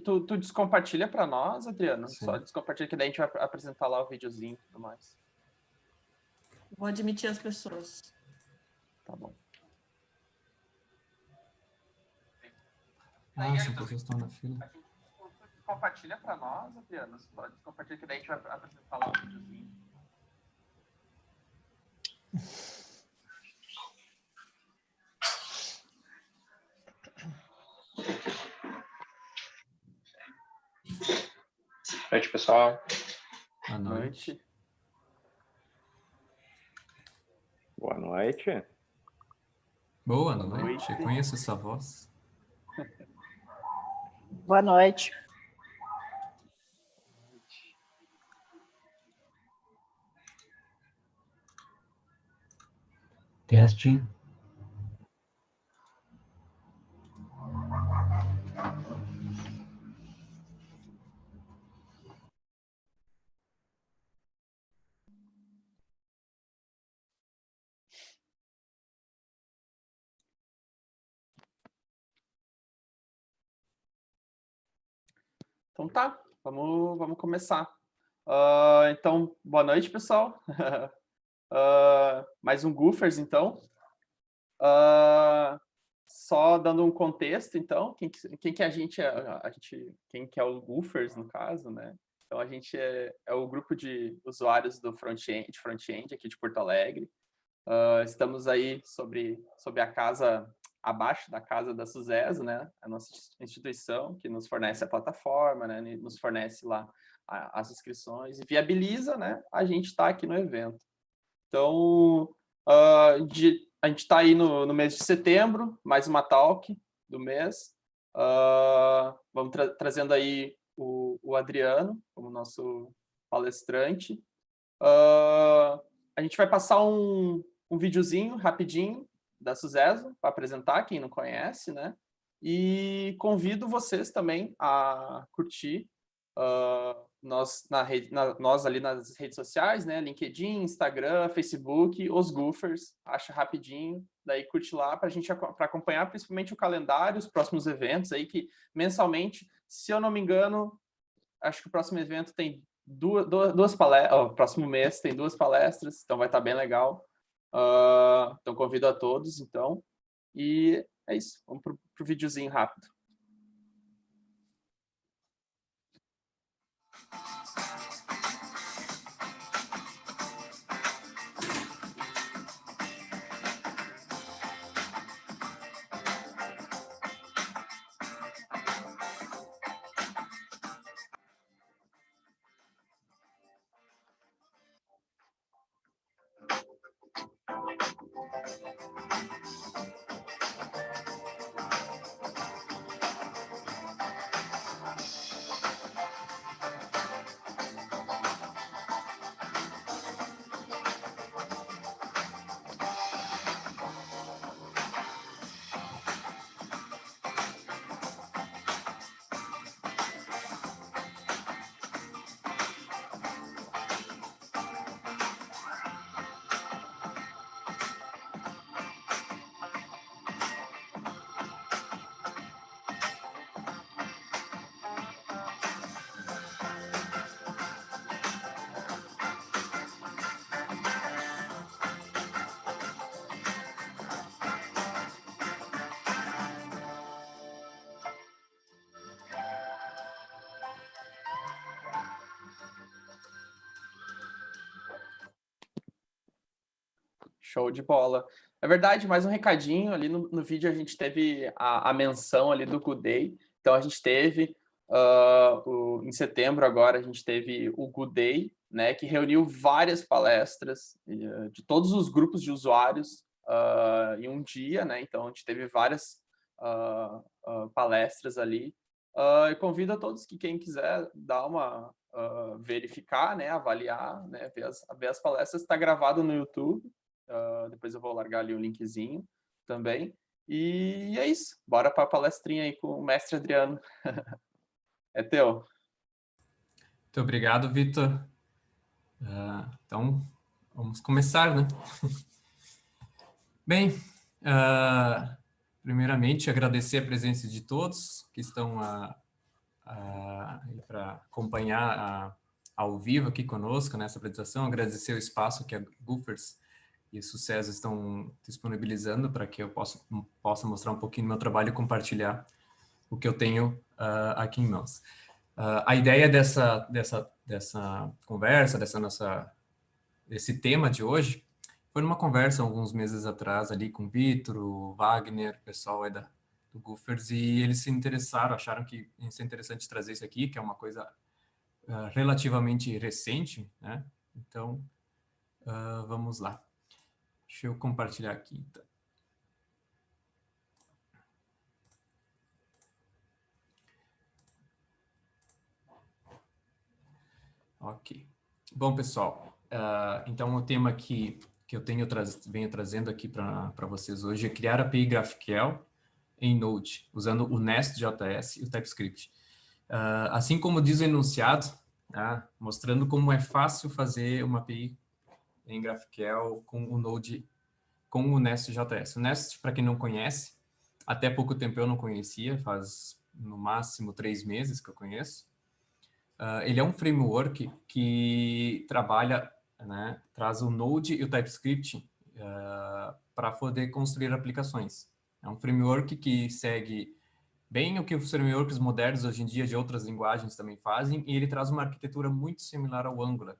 Tu descompartilha para nós, Adriano? Sim. Só descompartilha que daí a gente vai apresentar lá o videozinho e tudo mais. Vou admitir as pessoas. Tá bom. Ah, são pessoas que estão na fila. Tu descompartilha para nós, Adriano? Só descompartilha que daí a gente vai apresentar lá o videozinho. Boa noite, pessoal. Boa noite. Boa noite. Boa noite. Conheço essa voz. Boa noite. Testing. Então tá, vamos começar. Então, boa noite, pessoal. Mais um Goofers, então. Só dando um contexto, então, quem que a gente é? Quem que é o Goofers, no caso, né? Então, a gente é o grupo de usuários do front-end aqui de Porto Alegre. Estamos aí sobre a casa, abaixo da casa da Suzeso, né? A nossa instituição que nos fornece a plataforma, né? Nos fornece lá as inscrições e viabiliza, né? A gente está aqui no evento. Então, a gente está aí no mês de setembro, mais uma talk do mês. Vamos trazendo aí o Adriano como nosso palestrante. A gente vai passar um videozinho rapidinho da Suzeso para apresentar quem não conhece, né? E convido vocês também a curtir nós ali nas redes sociais, né? LinkedIn, Instagram, Facebook, os Goofers, acha rapidinho, daí curte lá para acompanhar principalmente o calendário, os próximos eventos aí que mensalmente, se eu não me engano, acho que o próximo evento tem duas palestras, próximo mês tem 2 palestras, então vai estar bem legal. Então convido a todos, então. E é isso, vamos pro videozinho rápido. Show de bola. É verdade, mais um recadinho, ali no vídeo a gente teve a menção ali do Good Day, então a gente teve, em setembro agora, a gente teve o Good Day, né, que reuniu várias palestras de todos os grupos de usuários em um dia, né, então a gente teve várias palestras ali. Eu convido a todos que quem quiser dar uma, verificar, né, avaliar, né, ver as palestras, está gravado no YouTube. Depois eu vou largar ali o linkzinho também. E é isso. Bora para a palestrinha aí com o mestre Adriano. É teu. Muito obrigado, Vitor. Então, vamos começar, né? Bem, primeiramente, agradecer a presença de todos que estão para acompanhar ao vivo aqui conosco nessa apresentação, agradecer o espaço que a Goofers e o Sucesso estão disponibilizando para que eu possa mostrar um pouquinho do meu trabalho e compartilhar o que eu tenho aqui em mãos. A ideia dessa conversa, desse tema de hoje, foi numa conversa alguns meses atrás ali com o Vitor, o Wagner, o pessoal aí do Goofers, e eles se interessaram, acharam que ia ser interessante trazer isso aqui, que é uma coisa relativamente recente, né? Então, vamos lá. Deixa eu compartilhar aqui, então. Ok. Bom, pessoal, então o tema que eu venho trazendo aqui para vocês hoje é criar a API GraphQL em Node, usando o Nest.js e o TypeScript. Assim como diz o enunciado, mostrando como é fácil fazer uma API em GraphQL com o Node, com o Nest.js. O Nest, para quem não conhece, até pouco tempo eu não conhecia, faz no máximo 3 meses que eu conheço. Ele é um framework que trabalha, né, traz o Node e o TypeScript para poder construir aplicações. É um framework que segue bem o que os frameworks modernos hoje em dia de outras linguagens também fazem, e ele traz uma arquitetura muito similar ao Angular,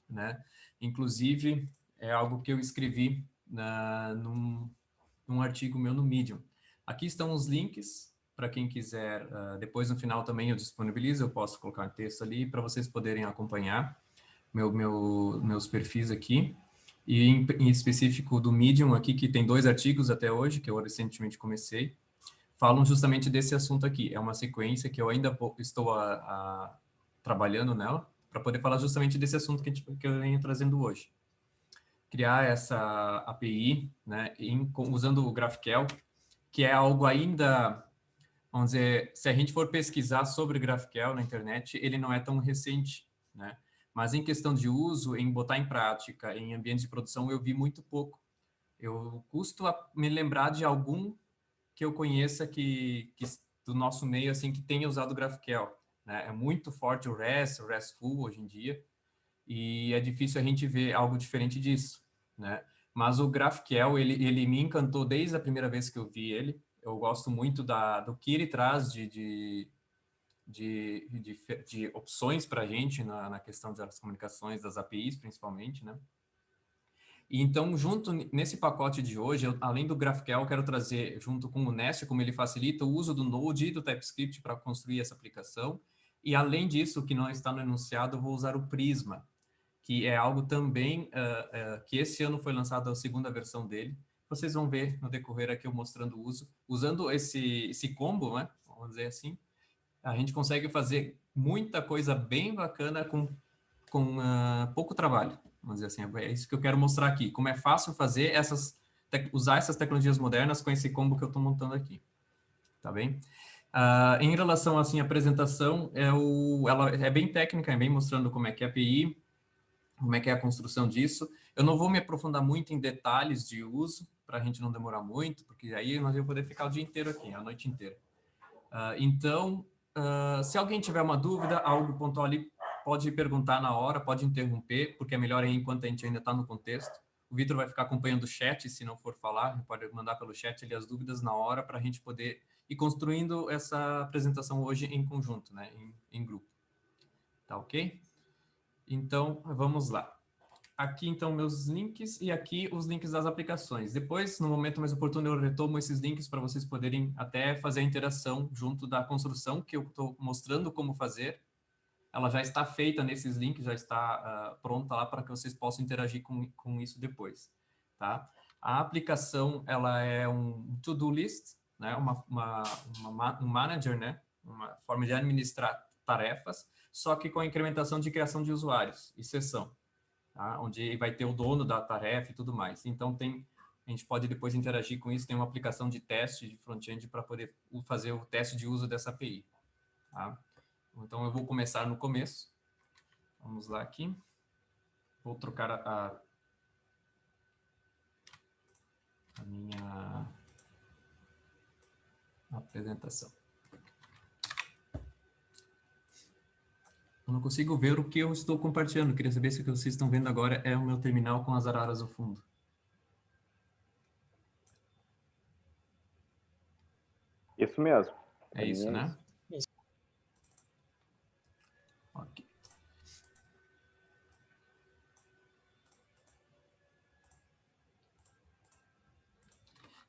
né? Inclusive, é algo que eu escrevi num artigo meu no Medium. Aqui estão os links para quem quiser. Depois, no final, também eu disponibilizo, eu posso colocar um texto ali para vocês poderem acompanhar meus perfis aqui. E em específico do Medium aqui, que tem 2 artigos até hoje, que eu recentemente comecei, falam justamente desse assunto aqui. É uma sequência que eu ainda estou trabalhando nela, para poder falar justamente desse assunto que eu venho trazendo hoje. Criar essa API, né, usando o GraphQL, que é algo ainda, vamos dizer, se a gente for pesquisar sobre GraphQL na internet, ele não é tão recente, né? Mas em questão de uso, em botar em prática, em ambiente de produção, eu vi muito pouco. Eu custo me lembrar de algum que eu conheça que do nosso meio, assim, que tenha usado GraphQL, né? É muito forte o RESTful hoje em dia, e é difícil a gente ver algo diferente disso, né? Mas o GraphQL, ele me encantou desde a primeira vez que eu vi ele. Eu gosto muito do que ele traz de opções para a gente na questão das comunicações, das APIs, principalmente, né? E então, junto nesse pacote de hoje, além do GraphQL, eu quero trazer, junto com o Nest, como ele facilita o uso do Node e do TypeScript para construir essa aplicação. E, além disso, que não está no enunciado, eu vou usar o Prisma, que é algo também que esse ano foi lançado a segunda versão dele. Vocês vão ver no decorrer aqui eu mostrando o uso. Usando esse combo, né, vamos dizer assim, a gente consegue fazer muita coisa bem bacana com pouco trabalho, vamos dizer assim. É isso que eu quero mostrar aqui, como é fácil fazer usar essas tecnologias modernas com esse combo que eu estou montando aqui, tá bem? Em relação, assim, à apresentação, ela é bem técnica, é bem mostrando como é que é a API, como é que é a construção disso. Eu não vou me aprofundar muito em detalhes de uso, para a gente não demorar muito, porque aí nós vamos poder ficar o dia inteiro aqui, a noite inteira. Então, se alguém tiver uma dúvida, algo pontual ali, pode perguntar na hora, pode interromper, porque é melhor aí enquanto a gente ainda está no contexto. O Vitor vai ficar acompanhando o chat, se não for falar, pode mandar pelo chat ali as dúvidas na hora para a gente poder ir construindo essa apresentação hoje em conjunto, né, em grupo. Tá ok? Então, vamos lá. Aqui, então, meus links e aqui os links das aplicações. Depois, no momento mais oportuno, eu retomo esses links para vocês poderem até fazer a interação junto da construção que eu estou mostrando como fazer. Ela já está feita nesses links, já está pronta lá para que vocês possam interagir com isso depois, tá? A aplicação, ela é um to-do list, né? Um manager, né? Uma forma de administrar tarefas, só que com a incrementação de criação de usuários e sessão, tá? Onde vai ter o dono da tarefa e tudo mais. Então, a gente pode depois interagir com isso, tem uma aplicação de teste de front-end para poder fazer o teste de uso dessa API, tá? Então, eu vou começar no começo. Vamos lá aqui. Vou trocar a minha apresentação. Eu não consigo ver o que eu estou compartilhando. Queria saber se o que vocês estão vendo agora é o meu terminal com as araras ao fundo. Isso mesmo. É isso, né? Ok.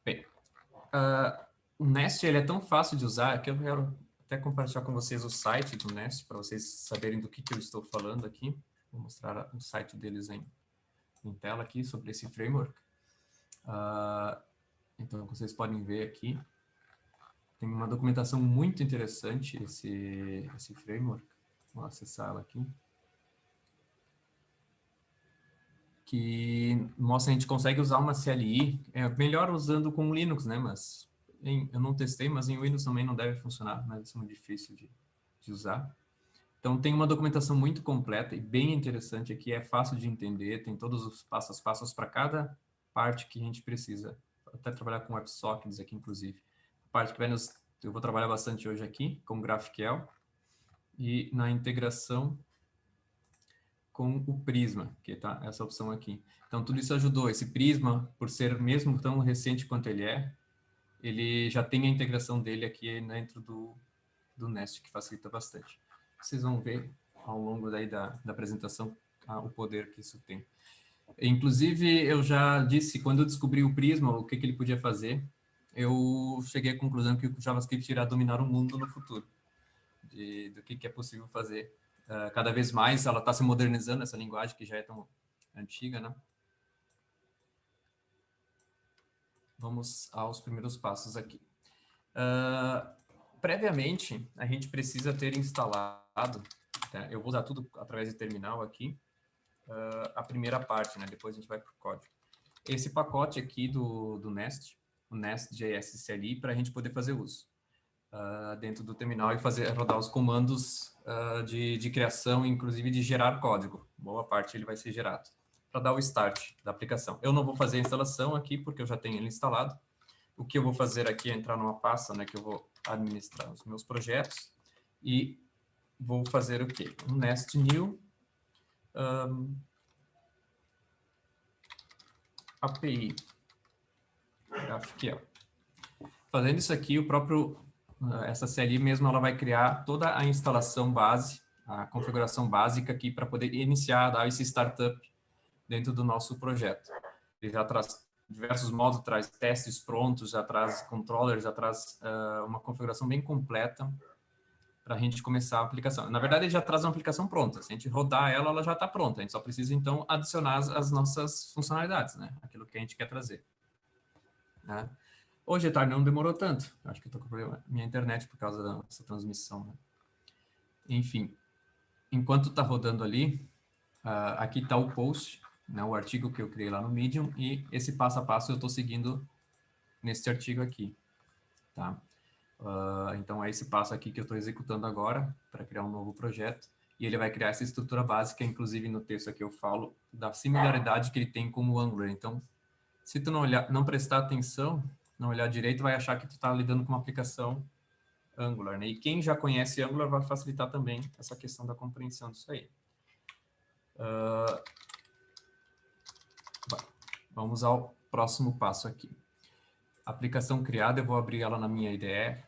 Bem, o Nest ele é tão fácil de usar que eu quero até compartilhar com vocês o site do Nest para vocês saberem do que eu estou falando aqui. Vou mostrar o site deles em tela aqui sobre esse framework. Então, vocês podem ver aqui. Tem uma documentação muito interessante esse framework. Vou acessar ela aqui. Que mostra que a gente consegue usar uma CLI, melhor usando com Linux, né? Mas eu não testei, mas em Windows também não deve funcionar, mas é muito difícil de usar. Então tem uma documentação muito completa e bem interessante aqui, é fácil de entender, tem todos os passos a passos para cada parte que a gente precisa, até trabalhar com WebSockets aqui, inclusive. A parte que eu vou trabalhar bastante hoje aqui, com GraphQL, e na integração com o Prisma, que tá essa opção aqui. Então, tudo isso ajudou. Esse Prisma, por ser mesmo tão recente quanto ele já tem a integração dele aqui dentro do Nest, que facilita bastante. Vocês vão ver ao longo daí da apresentação o poder que isso tem. Inclusive, eu já disse, quando eu descobri o Prisma, o que ele podia fazer, eu cheguei à conclusão que o JavaScript irá dominar o mundo no futuro, do que é possível fazer. Cada vez mais ela está se modernizando, essa linguagem que já é tão antiga, né? Vamos aos primeiros passos aqui. Previamente, a gente precisa ter instalado, tá? Eu vou usar tudo através de terminal aqui, a primeira parte, né? Depois a gente vai para o código. Esse pacote aqui do Nest, o Nest.js CLI, para a gente poder fazer uso. Dentro do terminal e rodar os comandos de criação, inclusive de gerar código. Boa parte ele vai ser gerado para dar o start da aplicação. Eu não vou fazer a instalação aqui porque eu já tenho ele instalado. O que eu vou fazer aqui é entrar numa pasta, né, que eu vou administrar os meus projetos e vou fazer o quê? Um nest new API GraphQL. Fazendo isso aqui, essa CLI mesmo, ela vai criar toda a instalação base, a configuração básica aqui para poder iniciar, dar esse startup dentro do nosso projeto. Ele já traz diversos modos, traz testes prontos, já traz controllers, já traz uma configuração bem completa para a gente começar a aplicação. Na verdade, ele já traz uma aplicação pronta. Se a gente rodar ela, ela já está pronta. A gente só precisa, então, adicionar as nossas funcionalidades, né? Aquilo que a gente quer trazer. Né? Hoje à tarde não demorou tanto. Acho que eu estou com problema na minha internet por causa dessa transmissão. Né? Enfim, enquanto está rodando ali, aqui está o post, né, o artigo que eu criei lá no Medium, e esse passo a passo eu estou seguindo nesse artigo aqui. Tá? Então é esse passo aqui que eu estou executando agora para criar um novo projeto. E ele vai criar essa estrutura básica, inclusive no texto aqui eu falo da similaridade que ele tem com o Angular. Então, se tu não prestar atenção, não olhar direito, vai achar que tu está lidando com uma aplicação Angular, né? E quem já conhece Angular vai facilitar também essa questão da compreensão disso aí. Vamos ao próximo passo aqui. Aplicação criada, eu vou abrir ela na minha IDE.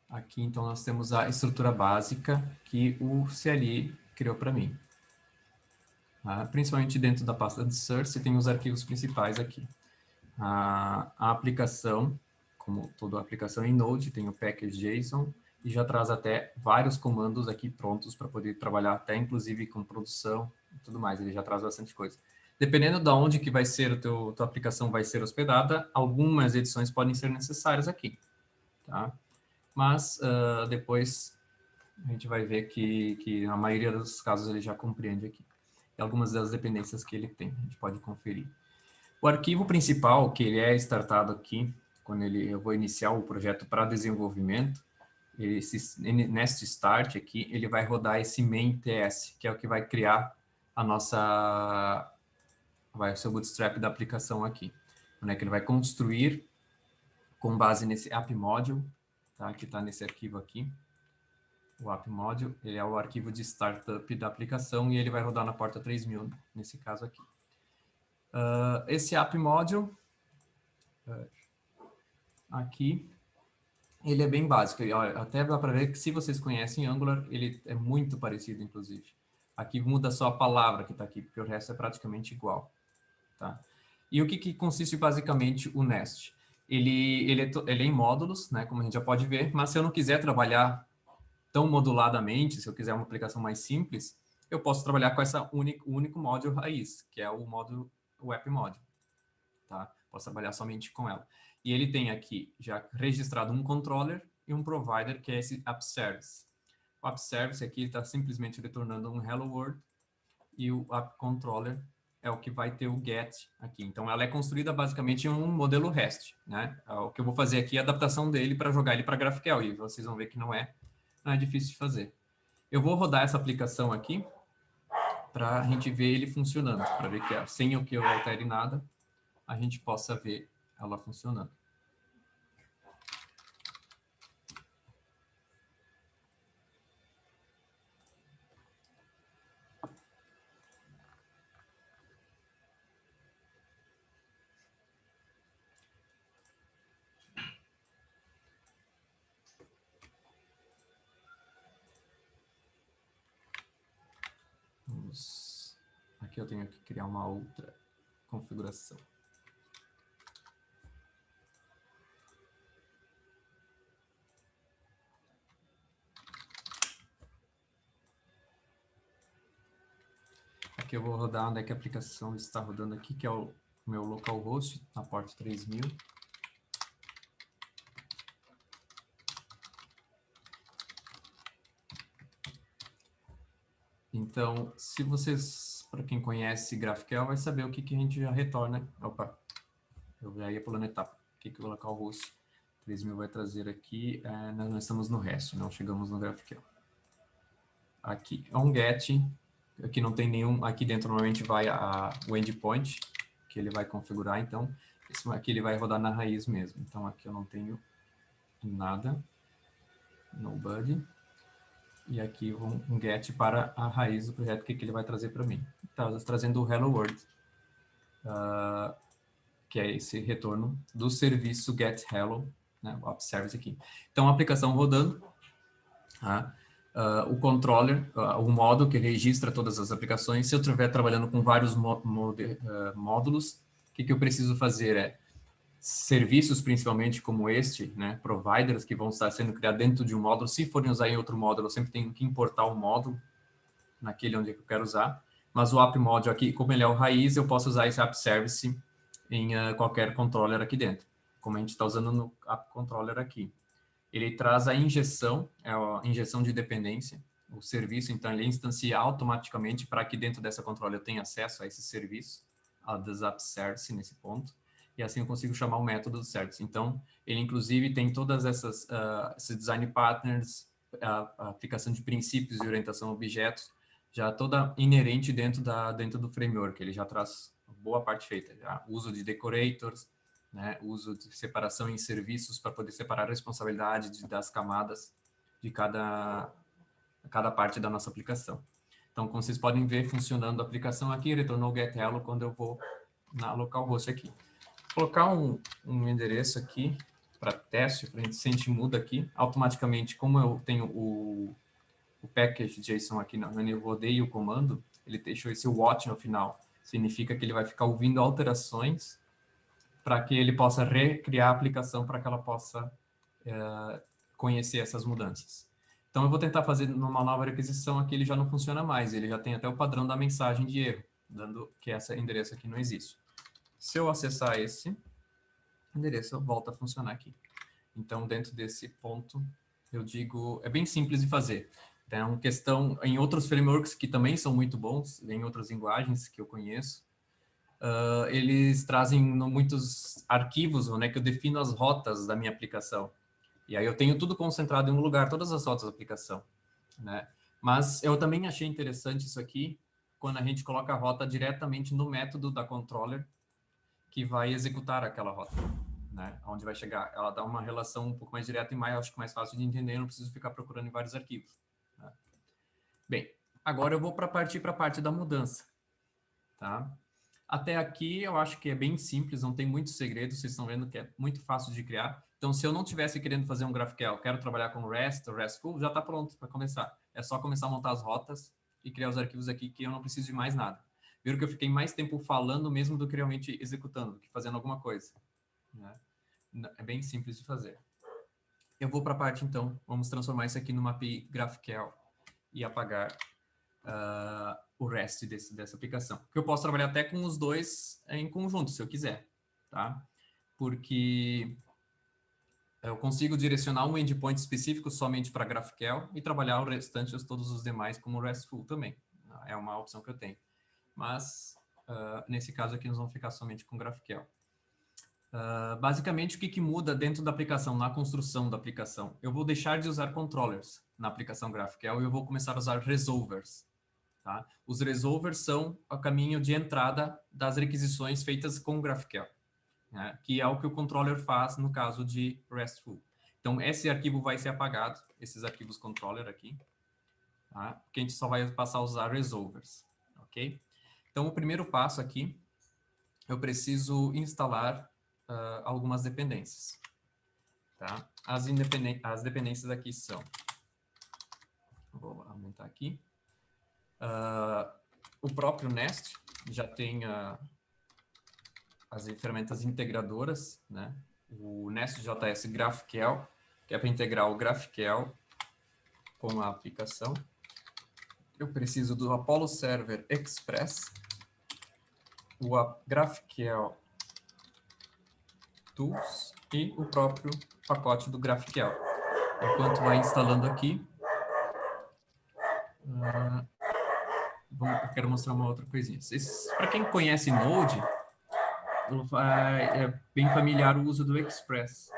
Aqui, então, nós temos a estrutura básica que o CLI criou para mim. Principalmente dentro da pasta de source, tem os arquivos principais aqui. A aplicação, como toda aplicação em Node, tem o package.json e já traz até vários comandos aqui prontos para poder trabalhar até, inclusive, com produção e tudo mais. Ele já traz bastante coisa. Dependendo de onde que vai ser tua aplicação vai ser hospedada, algumas edições podem ser necessárias aqui. Tá? Mas depois a gente vai ver que a maioria dos casos ele já compreende aqui. E algumas das dependências que ele tem, a gente pode conferir. O arquivo principal, que ele é startado aqui, quando eu vou iniciar o projeto para desenvolvimento, neste start aqui, ele vai rodar esse main.ts, que é o que vai criar vai ser o bootstrap da aplicação aqui. né, que ele vai construir com base nesse app module, tá, que está nesse arquivo aqui. O app module, ele é o arquivo de startup da aplicação e ele vai rodar na porta 3000, nesse caso aqui. Esse app module, aqui, ele é bem básico. Até dá para ver que se vocês conhecem Angular, ele é muito parecido, inclusive. Aqui muda só a palavra que está aqui, porque o resto é praticamente igual. Tá? E o que consiste basicamente o Nest? Ele é em módulos, né, como a gente já pode ver, mas se eu não quiser trabalhar tão moduladamente, se eu quiser uma aplicação mais simples, eu posso trabalhar com essa único módulo raiz, que é o módulo, o app module. Tá? Posso trabalhar somente com ela. E ele tem aqui já registrado um controller e um provider, que é esse app service. O app service aqui está simplesmente retornando um hello world e o app controller é o que vai ter o get aqui. Então, ela é construída basicamente em um modelo REST, né? O que eu vou fazer aqui é a adaptação dele para jogar ele para GraphQL, e vocês vão ver que não é difícil de fazer. Eu vou rodar essa aplicação aqui para a gente ver ele funcionando, para ver que sem que eu altere nada, a gente possa ver ela funcionando. Aqui eu tenho que criar uma outra configuração. Aqui eu vou rodar onde é que a aplicação está rodando aqui, que é o meu localhost, na porta 3000. Então, se vocês, para quem conhece GraphQL, vai saber o que a gente já retorna. Opa, eu já ia pulando etapa. O que o localhost 3000 vai trazer aqui? Nós estamos no REST, não chegamos no GraphQL. Aqui é um get, aqui não tem nenhum, aqui dentro normalmente vai o endpoint, que ele vai configurar, então, esse aqui ele vai rodar na raiz mesmo. Então, aqui eu não tenho nada, nobody. E aqui um get para a raiz do projeto, que ele vai trazer para mim. Está trazendo o Hello World, que é esse retorno do serviço get hello, né, o app service aqui. Então, a aplicação rodando, o controller, o modo que registra todas as aplicações. Se eu estiver trabalhando com vários módulos, o que eu preciso fazer é serviços, principalmente como este, né, providers que vão estar sendo criados dentro de um módulo. Se forem usar em outro módulo, eu sempre tenho que importar o módulo naquele onde eu quero usar. Mas o app module aqui, como ele é o raiz, eu posso usar esse app service em qualquer controller aqui dentro, como a gente está usando no app controller aqui. Ele traz a injeção, é a injeção de dependência, o serviço, então ele instancia automaticamente para que dentro dessa controller eu tenha acesso a esse serviço, a das app service nesse ponto. E assim eu consigo chamar o método do service. Então, ele inclusive tem todas esses design partners, a aplicação de princípios de orientação a objetos, já toda inerente dentro do framework. Ele já traz boa parte feita. Já uso de decorators, né, uso de separação em serviços para poder separar a responsabilidade das camadas de cada parte da nossa aplicação. Então, como vocês podem ver, funcionando a aplicação aqui, retornou o get hello quando eu vou na localhost aqui. Colocar um endereço aqui para teste, para a gente, se a gente muda aqui, automaticamente, como eu tenho o package JSON aqui, quando eu rodei o comando, ele deixou esse watch no final. Significa que ele vai ficar ouvindo alterações para que ele possa recriar a aplicação para que ela possa conhecer essas mudanças. Então, eu vou tentar fazer uma nova requisição aqui, ele já não funciona mais, ele já tem até o padrão da mensagem de erro, dando que esse endereço aqui não existe. Se eu acessar esse endereço, volta a funcionar aqui. Então, dentro desse ponto, eu digo, é bem simples de fazer. Então, questão em outros frameworks que também são muito bons, em outras linguagens que eu conheço, eles trazem muitos arquivos, né, que eu defino as rotas da minha aplicação. E aí eu tenho tudo concentrado em um lugar, todas as rotas da aplicação, né? Mas eu também achei interessante isso aqui, quando a gente coloca a rota diretamente no método da controller, que vai executar aquela rota, né? Onde vai chegar. Ela dá uma relação um pouco mais direta e mais, acho que mais fácil de entender, não preciso ficar procurando em vários arquivos. Né? Bem, agora eu vou partir para a parte da mudança, tá? Até aqui eu acho que é bem simples, não tem muito segredo, vocês estão vendo que é muito fácil de criar. Então, se eu não tivesse querendo fazer um GraphQL, quero trabalhar com REST, RESTful, já está pronto para começar. É só começar a montar as rotas e criar os arquivos aqui que eu não preciso de mais nada. Viram que eu fiquei mais tempo falando mesmo do que realmente executando, do que fazendo alguma coisa. Né? É bem simples de fazer. Eu vou para a parte, então, vamos transformar isso aqui numa API GraphQL e apagar o REST dessa aplicação. Porque eu posso trabalhar até com os dois em conjunto, se eu quiser, tá? Porque eu consigo direcionar um endpoint específico somente para GraphQL e trabalhar o restante, todos os demais, como RESTful também. É uma opção que eu tenho. Mas, nesse caso aqui, nós vamos ficar somente com GraphQL. Basicamente, o que muda dentro da aplicação, na construção da aplicação? Eu vou deixar de usar controllers na aplicação GraphQL e eu vou começar a usar resolvers. Tá? Os resolvers são o caminho de entrada das requisições feitas com GraphQL, né? Que é o que o controller faz no caso de RESTful. Então, esse arquivo vai ser apagado, esses arquivos controller aqui, tá? Porque a gente só vai passar a usar resolvers, ok? Então, o primeiro passo aqui, eu preciso instalar algumas dependências, tá? As dependências aqui são, vou aumentar aqui, o próprio Nest já tem as ferramentas integradoras, né? O Nest.js GraphQL, que é para integrar o GraphQL com a aplicação. Eu preciso do Apollo Server Express, o GraphQL Tools e o próprio pacote do GraphQL. Enquanto vai instalando aqui, eu quero mostrar uma outra coisinha. Para quem conhece Node, é bem familiar o uso do Express.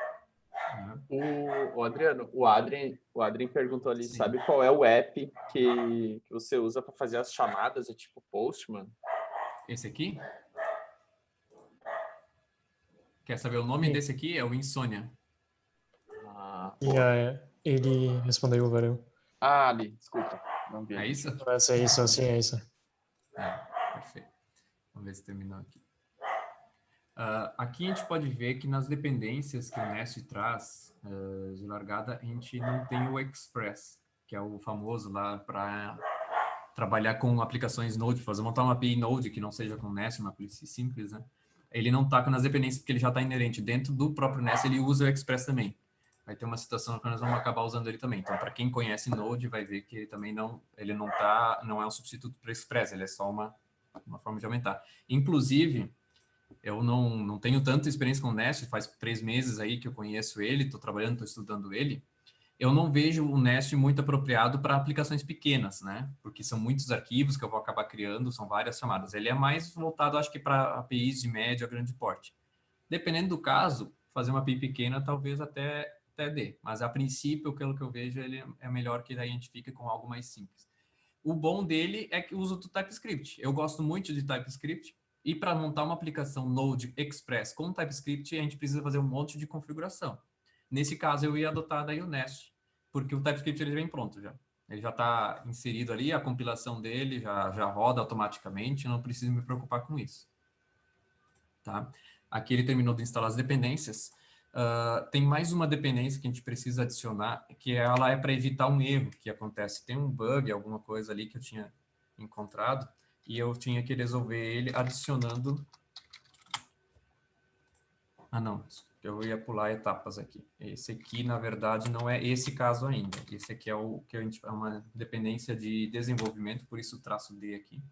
O Adriano, o Adrien perguntou ali, Sim. sabe qual é o app que você usa para fazer as chamadas? É tipo Postman? Esse aqui? Quer saber o nome desse aqui? É o Insomnia. Ele respondeu, valeu. Ali, desculpa. Não vi. É isso? É isso, assim, é isso. Perfeito. Vamos ver se terminou aqui. Aqui a gente pode ver que nas dependências que o Nest traz de largada, a gente não tem o Express, que é o famoso lá para trabalhar com aplicações Node, montar uma API Node que não seja com Nest, uma API simples, né? Ele não está nas dependências porque ele já está inerente. Dentro do próprio Nest, ele usa o Express também. Vai ter uma situação que nós vamos acabar usando ele também. Então, para quem conhece Node, vai ver que ele também não é um substituto para o Express, ele é só uma forma de aumentar. Inclusive, eu não tenho tanta experiência com o Nest, faz 3 meses aí que eu conheço ele, estou trabalhando, estou estudando ele. Eu não vejo o Nest muito apropriado para aplicações pequenas, né? Porque são muitos arquivos que eu vou acabar criando, são várias chamadas. Ele é mais voltado, acho que, para APIs de médio a grande porte. Dependendo do caso, fazer uma API pequena talvez até dê. Mas, a princípio, pelo que eu vejo, ele é melhor que daí a gente fique com algo mais simples. O bom dele é que o uso do TypeScript. Eu gosto muito de TypeScript. E para montar uma aplicação Node Express com TypeScript, a gente precisa fazer um monte de configuração. Nesse caso, eu ia adotar daí o Nest, porque o TypeScript ele vem pronto já. Ele já está inserido ali, a compilação dele já roda automaticamente, não preciso me preocupar com isso. Tá? Aqui ele terminou de instalar as dependências. Tem mais uma dependência que a gente precisa adicionar, que ela é para evitar um erro que acontece. Tem um bug, alguma coisa ali que eu tinha encontrado, e eu tinha que resolver ele adicionando... não, eu ia pular etapas aqui. Esse aqui, na verdade, não é esse caso ainda. Esse aqui é o que a gente é uma dependência de desenvolvimento, por isso o traço D aqui.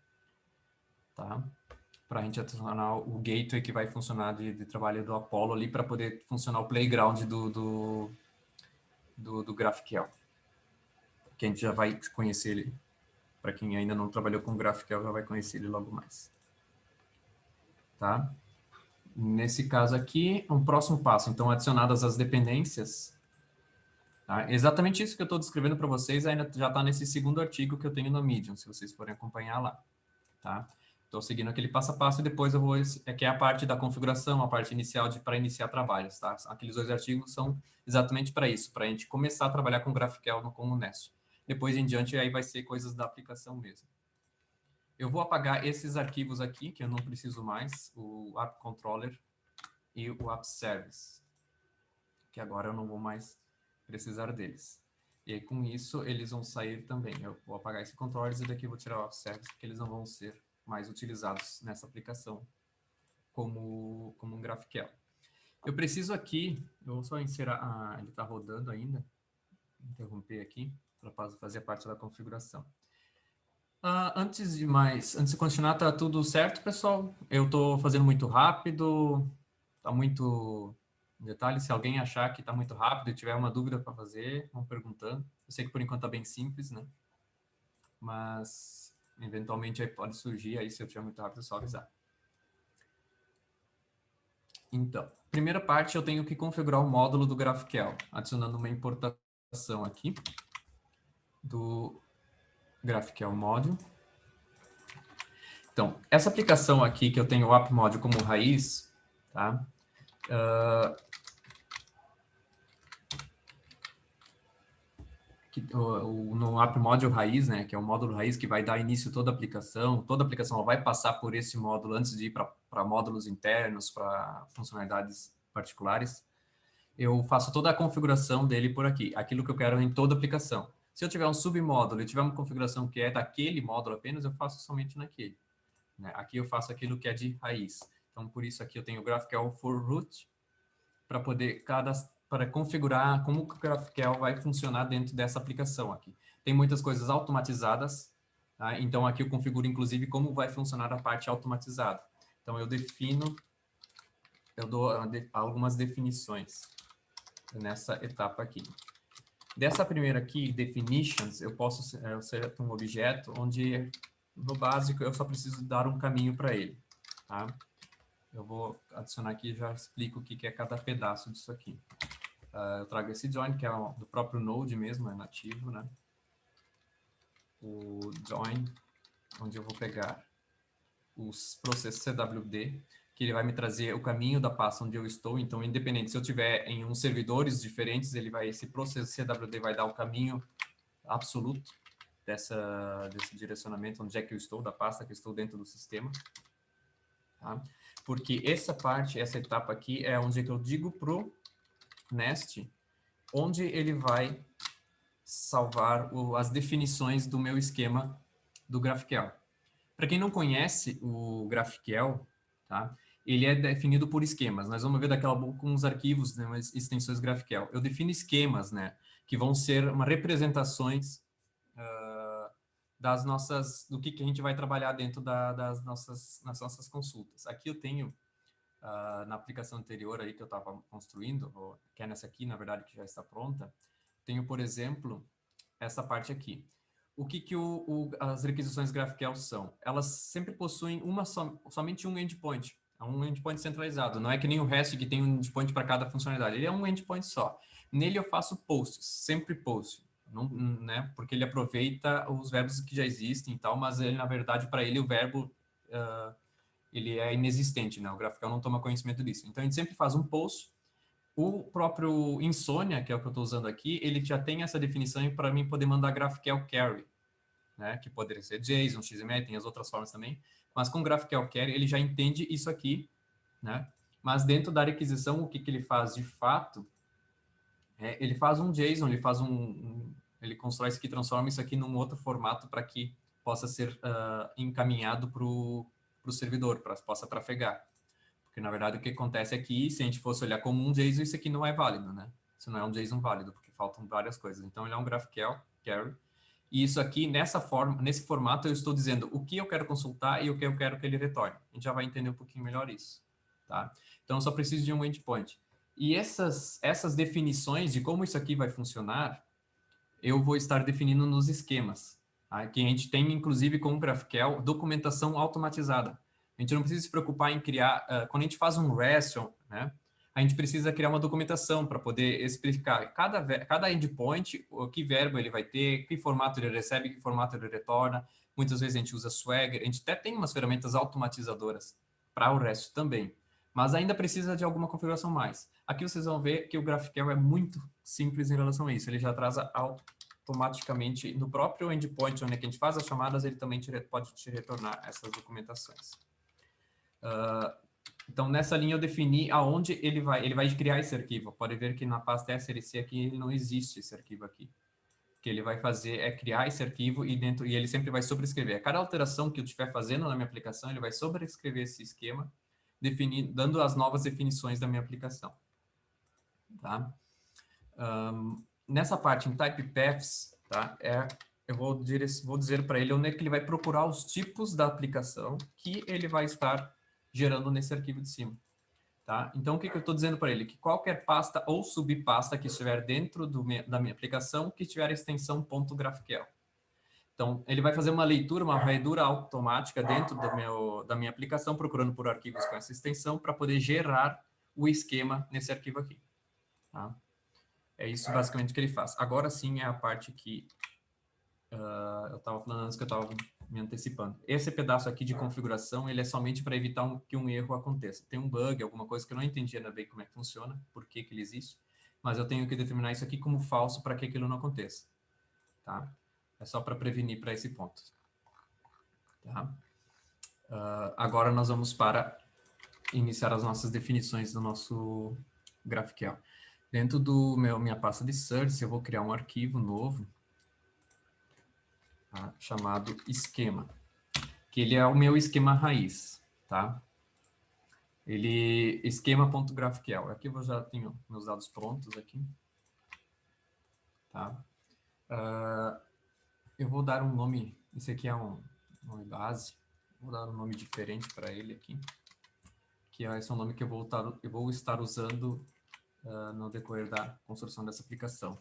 Tá? Para a gente adicionar o gateway que vai funcionar de trabalho do Apollo ali, para poder funcionar o playground do GraphQL. Que a gente já vai conhecer ele. Para quem ainda não trabalhou com GraphQL, já vai conhecer ele logo mais. Tá? Nesse caso aqui, um próximo passo. Então, adicionadas as dependências. Tá? Exatamente isso que eu estou descrevendo para vocês ainda já está nesse segundo artigo que eu tenho no Medium, se vocês forem acompanhar lá. Tá? Estou seguindo aquele passo a passo e depois eu vou, que é a parte da configuração, a parte inicial para iniciar trabalhos, tá? Aqueles 2 artigos são exatamente para isso, para a gente começar a trabalhar com GraphQL com o Nest. Depois em diante, aí vai ser coisas da aplicação mesmo. Eu vou apagar esses arquivos aqui, que eu não preciso mais, o App Controller e o App Service, que agora eu não vou mais precisar deles. E aí, com isso, eles vão sair também. Eu vou apagar esse controller e daqui eu vou tirar o App Service, porque eles não vão ser mais utilizados nessa aplicação como um GraphQL. Eu preciso aqui, eu vou só inserir, ele está rodando ainda, interromper aqui, para fazer parte da configuração. Antes de continuar, tá tudo certo, pessoal? Eu estou fazendo muito rápido, está muito em detalhe. Se alguém achar que está muito rápido e tiver uma dúvida para fazer, vão perguntando. Eu sei que por enquanto está bem simples, né? Mas eventualmente aí pode surgir, aí se eu tiver muito rápido é só avisar. Então, primeira parte eu tenho que configurar o módulo do GraphQL, adicionando uma importação aqui do GraphQL Module. Então, essa aplicação aqui que eu tenho o App Module como raiz, tá? No App Module raiz, né, que é o módulo raiz que vai dar início a toda a aplicação ela vai passar por esse módulo antes de ir para módulos internos, para funcionalidades particulares. Eu faço toda a configuração dele por aqui, aquilo que eu quero em toda a aplicação. Se eu tiver um submódulo e tiver uma configuração que é daquele módulo apenas, eu faço somente naquele. Né? Aqui eu faço aquilo que é de raiz. Então, por isso aqui eu tenho o GraphQL for root, para poder para configurar como o GraphQL vai funcionar dentro dessa aplicação aqui. Tem muitas coisas automatizadas, tá? Então aqui eu configuro inclusive como vai funcionar a parte automatizada. Então eu dou algumas definições nessa etapa aqui. Dessa primeira aqui, definitions, eu posso ser um objeto onde no básico eu só preciso dar um caminho para ele, tá? Eu vou adicionar aqui e já explico o que é cada pedaço disso aqui. Eu trago esse join, que é do próprio Node mesmo, é nativo, né? O join, onde eu vou pegar os processos CWD, que ele vai me trazer o caminho da pasta onde eu estou. Então, independente, se eu tiver em uns servidores diferentes, esse processo CWD vai dar o caminho absoluto desse direcionamento, onde é que eu estou, da pasta que eu estou dentro do sistema. Tá? Porque essa etapa aqui é onde eu digo pro Nest, onde ele vai salvar as definições do meu esquema do GraphQL. Para quem não conhece o GraphQL, tá? Ele é definido por esquemas. Nós vamos ver daqui a pouco com os arquivos, né, as extensões GraphQL. Eu defino esquemas, né, que vão ser representações do que a gente vai trabalhar dentro nas nossas consultas. Aqui eu tenho na aplicação anterior aí que eu estava construindo, que é nessa aqui, na verdade, que já está pronta, tenho, por exemplo, essa parte aqui. O que as requisições GraphQL são? Elas sempre possuem somente um endpoint, um endpoint centralizado. Não é que nem o REST que tem um endpoint para cada funcionalidade. Ele é um endpoint só. Nele eu faço posts, sempre post, não, né? Porque ele aproveita os verbos que já existem e tal, mas ele, na verdade, para ele o verbo ele é inexistente, né? O GraphQL não toma conhecimento disso. Então a gente sempre faz um post. O próprio Insomnia, que é o que eu estou usando aqui, ele já tem essa definição para mim poder mandar GraphQL Query, né? Que poderia ser JSON, XML, tem as outras formas também. Mas com GraphQL Query ele já entende isso aqui, né? Mas dentro da requisição, o que ele faz de fato? Ele faz um JSON, ele constrói isso aqui, transforma isso aqui num outro formato para que possa ser encaminhado para o servidor, para que possa trafegar. Porque, na verdade, o que acontece aqui, se a gente fosse olhar como um JSON, isso aqui não é válido, né? Isso não é um JSON válido, porque faltam várias coisas. Então, ele é um GraphQL Query. E isso aqui, nesse formato, eu estou dizendo o que eu quero consultar e o que eu quero que ele retorne. A gente já vai entender um pouquinho melhor isso, tá? Então, eu só preciso de um endpoint. E essas definições de como isso aqui vai funcionar, eu vou estar definindo nos esquemas. Tá? Que a gente tem, inclusive, com o GraphQL, documentação automatizada. A gente não precisa se preocupar em criar... quando a gente faz um REST, né, a gente precisa criar uma documentação para poder explicar cada endpoint, que verbo ele vai ter, que formato ele recebe, que formato ele retorna, Muitas vezes a gente usa Swagger, a gente até tem umas ferramentas automatizadoras para o resto também, mas ainda precisa de alguma configuração mais. Aqui vocês vão ver que o GraphQL é muito simples em relação a isso, ele já traz automaticamente no próprio endpoint onde a gente faz as chamadas, ele também pode te retornar essas documentações. Então, nessa linha eu defini aonde ele vai criar esse arquivo. Pode ver que na pasta SLC aqui não existe esse arquivo aqui. O que ele vai fazer é criar esse arquivo e ele sempre vai sobrescrever. A cada alteração que eu estiver fazendo na minha aplicação, ele vai sobrescrever esse esquema, dando as novas definições da minha aplicação. Tá? Nessa parte, em Type Paths, tá? Eu vou dizer para ele onde é que ele vai procurar os tipos da aplicação que ele vai estar gerando nesse arquivo de cima. Tá? Então, o que eu estou dizendo para ele? Que qualquer pasta ou subpasta que estiver dentro da minha aplicação, que tiver a extensão .graphql. Então, ele vai fazer uma leitura, uma varredura automática dentro da minha aplicação, procurando por arquivos com essa extensão, para poder gerar o esquema nesse arquivo aqui. Tá? É isso basicamente que ele faz. Agora sim é a parte que eu estava falando antes, que eu estava me antecipando. Esse pedaço aqui de configuração, ele é somente para evitar que um erro aconteça. Tem um bug, alguma coisa que eu não entendi ainda bem como é que funciona, por que ele existe, mas eu tenho que determinar isso aqui como falso para que aquilo não aconteça. Tá? É só para prevenir para esse ponto. Tá? Agora nós vamos para iniciar as nossas definições do nosso GraphQL. Dentro do minha pasta de search, eu vou criar um arquivo novo, tá? Chamado esquema, que ele é o meu esquema raiz, tá? Ele esquema.graphql. Aqui eu já tenho meus dados prontos aqui, tá? Eu vou dar um nome, esse aqui é um nome base, vou dar um nome diferente para ele aqui, que esse é o nome que eu vou estar usando no decorrer da construção dessa aplicação.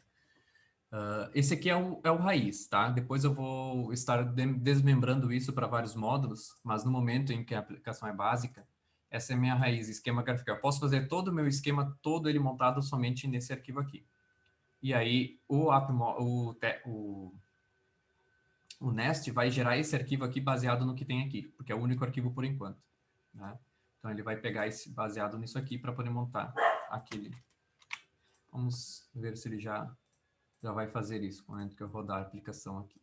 Esse aqui é o raiz, tá? Depois eu vou estar desmembrando isso para vários módulos, mas no momento em que a aplicação é básica, essa é a minha raiz, esquema GraphQL. Eu posso fazer todo o meu esquema, todo ele montado somente nesse arquivo aqui. E aí, o Nest vai gerar esse arquivo aqui baseado no que tem aqui, porque é o único arquivo por enquanto, né? Então, ele vai pegar esse baseado nisso aqui para poder montar aquele. Vamos ver se ele já vai fazer isso, no momento que eu rodar a aplicação aqui.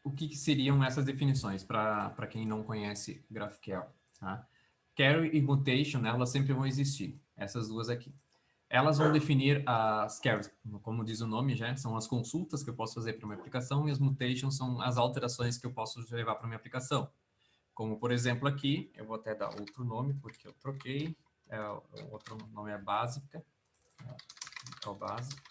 O que seriam essas definições, para quem não conhece GraphQL? Tá? Carry e mutation, né, elas sempre vão existir, essas duas aqui. Elas vão definir as carries, como diz o nome já, são as consultas que eu posso fazer para uma aplicação, e as mutations são as alterações que eu posso levar para minha aplicação. Como, por exemplo, aqui, eu vou até dar outro nome, porque eu troquei, o outro nome é básica, é o básico,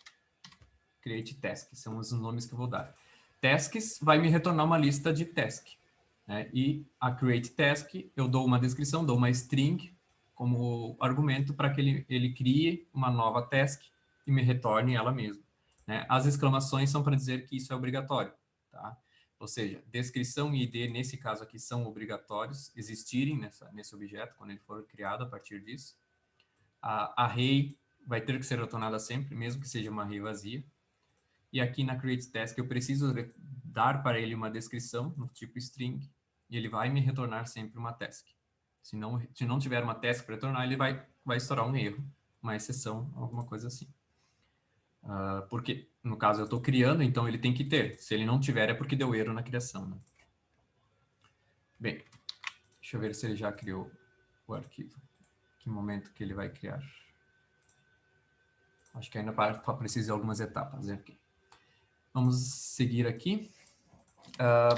create task, são os nomes que eu vou dar. Tasks vai me retornar uma lista de task, né? E a create task, eu dou uma descrição, dou uma string como argumento para que ele crie uma nova task e me retorne ela mesma, né? As exclamações são para dizer que isso é obrigatório, tá? Ou seja, descrição e ID, nesse caso aqui, são obrigatórios existirem nesse objeto, quando ele for criado a partir disso. A array vai ter que ser retornada sempre, mesmo que seja uma array vazia. E aqui na create task eu preciso dar para ele uma descrição no tipo string, e ele vai me retornar sempre uma task. Se não tiver uma task para retornar, ele vai estourar um erro, uma exceção, alguma coisa assim. Porque, no caso, eu estou criando, então ele tem que ter. Se ele não tiver, é porque deu erro na criação, né? Bem, deixa eu ver se ele já criou o arquivo. Que momento que ele vai criar. Acho que ainda precisa de algumas etapas aqui. Vamos seguir aqui.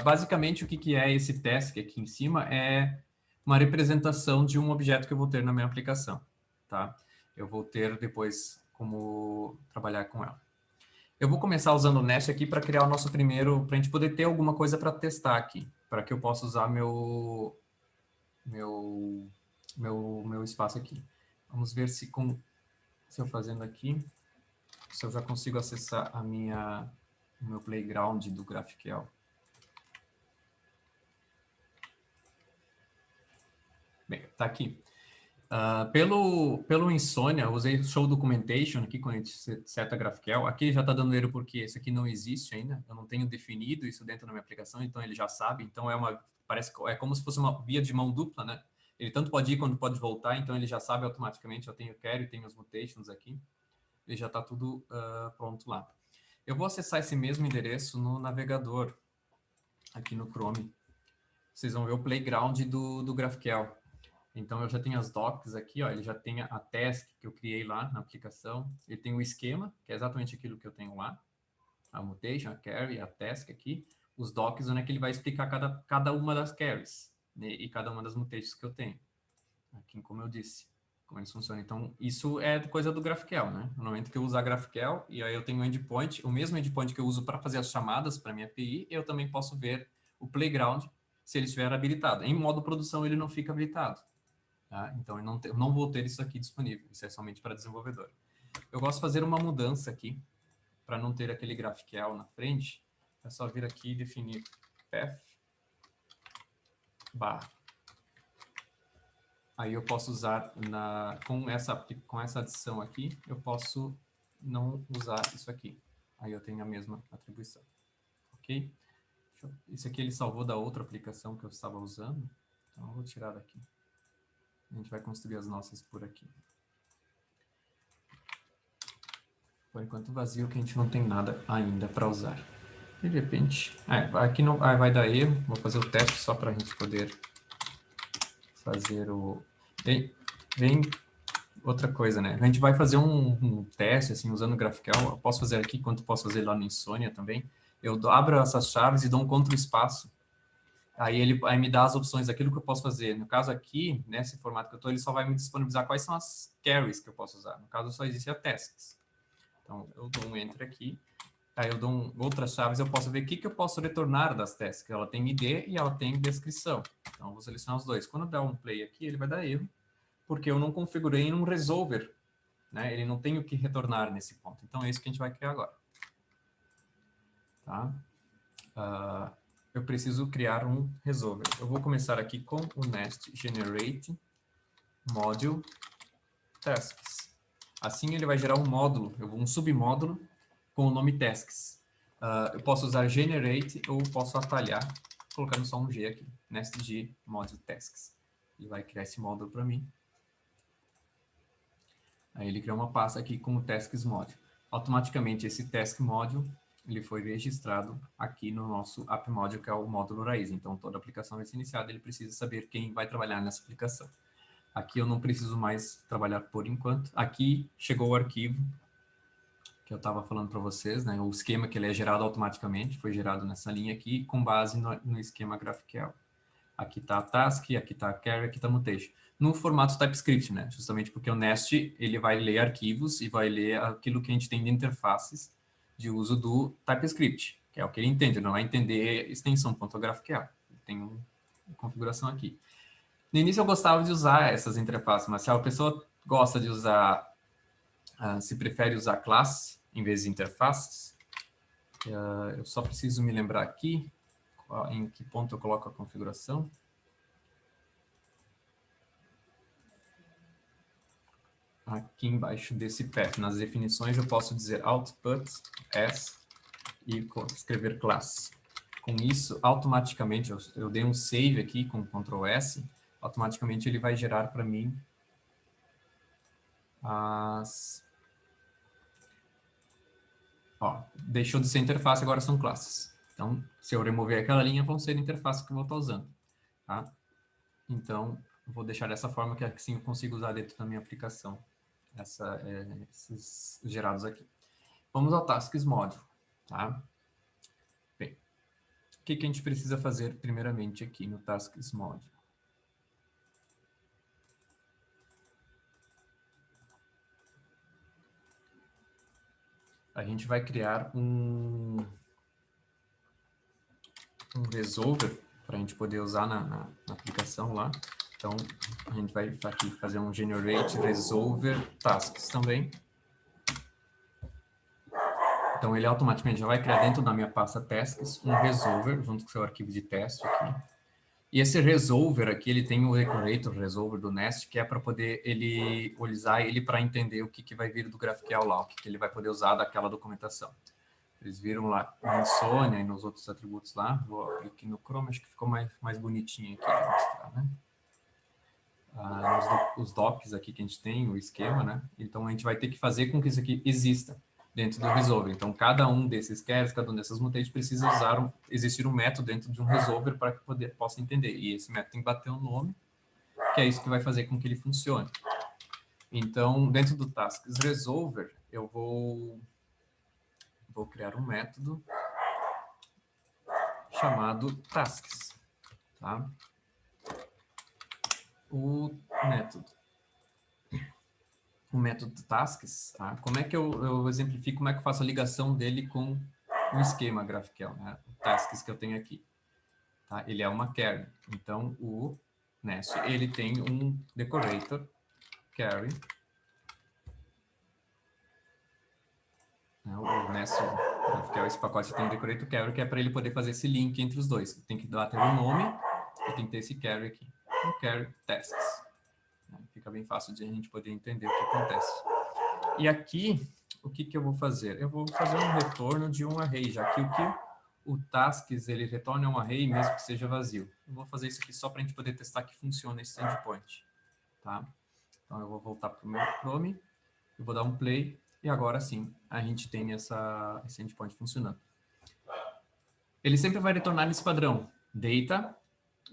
Basicamente, o que é esse task aqui em cima é uma representação de um objeto que eu vou ter na minha aplicação, tá? Eu vou ter depois como trabalhar com ela. Eu vou começar usando o Nest aqui para criar o nosso primeiro, para a gente poder ter alguma coisa para testar aqui, para que eu possa usar meu espaço aqui. Vamos ver se eu fazendo aqui, se eu já consigo acessar o meu playground do GraphQL. Bem, tá aqui. Pelo Insônia, eu usei Show Documentation aqui, quando a gente seta GraphQL. Aqui já está dando erro porque esse aqui não existe ainda. Eu não tenho definido isso dentro da minha aplicação, então ele já sabe. Então parece que é como se fosse uma via de mão dupla, né? Ele tanto pode ir quanto pode voltar, então ele já sabe automaticamente. Eu tenho carry, tenho os mutations aqui. Ele já está tudo pronto lá. Eu vou acessar esse mesmo endereço no navegador, aqui no Chrome. Vocês vão ver o playground do GraphQL. Então, eu já tenho as docs aqui, ó, ele já tem a task que eu criei lá na aplicação. Ele tem o esquema, que é exatamente aquilo que eu tenho lá. A mutation, a carry, a task aqui. Os docs, onde é que ele vai explicar cada uma das carries, né, e cada uma das mutations que eu tenho. Aqui, como eu disse, como eles funcionam. Então, isso é coisa do GraphQL, né? No momento que eu usar GraphQL, e aí eu tenho um endpoint, o mesmo endpoint que eu uso para fazer as chamadas para minha API, eu também posso ver o playground, se ele estiver habilitado. Em modo produção, ele não fica habilitado. Tá? Então, eu não vou ter isso aqui disponível. Isso é somente para desenvolvedor. Eu gosto de fazer uma mudança aqui, para não ter aquele GraphQL na frente. É só vir aqui e definir path barra. Aí eu posso usar, com essa adição aqui, eu posso não usar isso aqui. Aí eu tenho a mesma atribuição. Ok? Isso aqui ele salvou da outra aplicação que eu estava usando. Então, eu vou tirar daqui. A gente vai construir as nossas por aqui. Por enquanto vazio, que a gente não tem nada ainda para usar. De repente... aqui não, vai dar erro. Vou fazer o teste só para a gente poder fazer o... Vem outra coisa, né? A gente vai fazer um teste, assim, usando o GraphQL. Eu posso fazer aqui, quanto posso fazer lá no Insônia também. Eu abro essas chaves e dou um Ctrl espaço. Aí ele me dá as opções daquilo que eu posso fazer. No caso aqui, nesse formato que eu estou, ele só vai me disponibilizar quais são as carries que eu posso usar. No caso, só existe a tasks. Então, eu dou um enter aqui. Aí eu dou outras chaves, eu posso ver o que eu posso retornar das tasks. Ela tem ID e ela tem descrição. Então, eu vou selecionar os dois. Quando eu der um play aqui, ele vai dar erro, porque eu não configurei um resolver. Né? Ele não tem o que retornar nesse ponto. Então, é isso que a gente vai criar agora. Tá? Eu preciso criar um resolver. Eu vou começar aqui com o nest generate module tasks. Assim ele vai gerar um módulo, um submódulo com o nome tasks. Eu posso usar generate ou posso atalhar colocando só um G aqui, nest G module tasks. Ele vai criar esse módulo para mim. Aí ele criou uma pasta aqui com o tasks module. Automaticamente esse task module ele foi registrado aqui no nosso app module, que é o módulo raiz. Então, toda aplicação vai ser iniciada, ele precisa saber quem vai trabalhar nessa aplicação. Aqui eu não preciso mais trabalhar por enquanto. Aqui chegou o arquivo que eu estava falando para vocês, né? O esquema que ele é gerado automaticamente, foi gerado nessa linha aqui, com base no esquema GraphQL. Aqui está a task, aqui está a carry, aqui está a mutation. No formato TypeScript, né? Justamente porque o Nest, ele vai ler arquivos e vai ler aquilo que a gente tem de interfaces de uso do TypeScript, que é o que ele entende, ele não vai entender extensão .graphql. Tem uma configuração aqui. No início eu gostava de usar essas interfaces, mas se a pessoa gosta de usar, se prefere usar classe em vez de interfaces, eu só preciso me lembrar aqui em que ponto eu coloco a configuração. Aqui embaixo desse path, nas definições, eu posso dizer output as e escrever classe. Com isso, automaticamente, eu dei um save aqui com Ctrl S, automaticamente ele vai gerar para mim deixou de ser interface, agora são classes. Então, se eu remover aquela linha, vão ser interfaces que eu vou estar usando. Tá? Então, eu vou deixar dessa forma que assim eu consigo usar dentro da minha aplicação. Esses gerados aqui. Vamos ao Tasks Module. Tá? Bem, o que a gente precisa fazer primeiramente aqui no Tasks Module? A gente vai criar um resolver para a gente poder usar na aplicação lá. Então, a gente vai aqui fazer um generate resolver tasks também. Então, ele automaticamente já vai criar dentro da minha pasta tasks um resolver, junto com o seu arquivo de teste aqui. E esse resolver aqui, ele tem o decorator resolver do Nest, que é para poder ele usar ele para entender o que vai vir do GraphQL lá, o que ele vai poder usar daquela documentação. Eles viram lá na Insônia e nos outros atributos lá. Vou abrir aqui no Chrome, acho que ficou mais bonitinho aqui para mostrar, né? Os docs aqui que a gente tem, o esquema, né? Então, a gente vai ter que fazer com que isso aqui exista dentro do resolver. Então, cada um desses carries, cada um dessas mutations precisa existir um método dentro de um resolver para que possa entender. E esse método tem que bater um nome, que é isso que vai fazer com que ele funcione. Então, dentro do tasks resolver, eu vou criar um método chamado tasks, tá? O método tasks, tá? Como é que eu exemplifico, como é que eu faço a ligação dele com o esquema GraphQL, né? O tasks que eu tenho aqui, tá? Ele é uma carry. Então, o Nest, ele tem um decorator carry. O Nest GraphQL, esse pacote tem um decorator carry, que é para ele poder fazer esse link entre os dois. Tem que ter o nome e tem que ter esse carry aqui. O carry tasks. Fica bem fácil de a gente poder entender o que acontece. E aqui, o que eu vou fazer? Eu vou fazer um retorno de um array, já que o tasks, ele retorna um array mesmo que seja vazio. Eu vou fazer isso aqui só para a gente poder testar que funciona esse endpoint. Tá? Então, eu vou voltar para o meu Chrome, eu vou dar um play, e agora sim, a gente tem esse endpoint funcionando. Ele sempre vai retornar nesse padrão, data,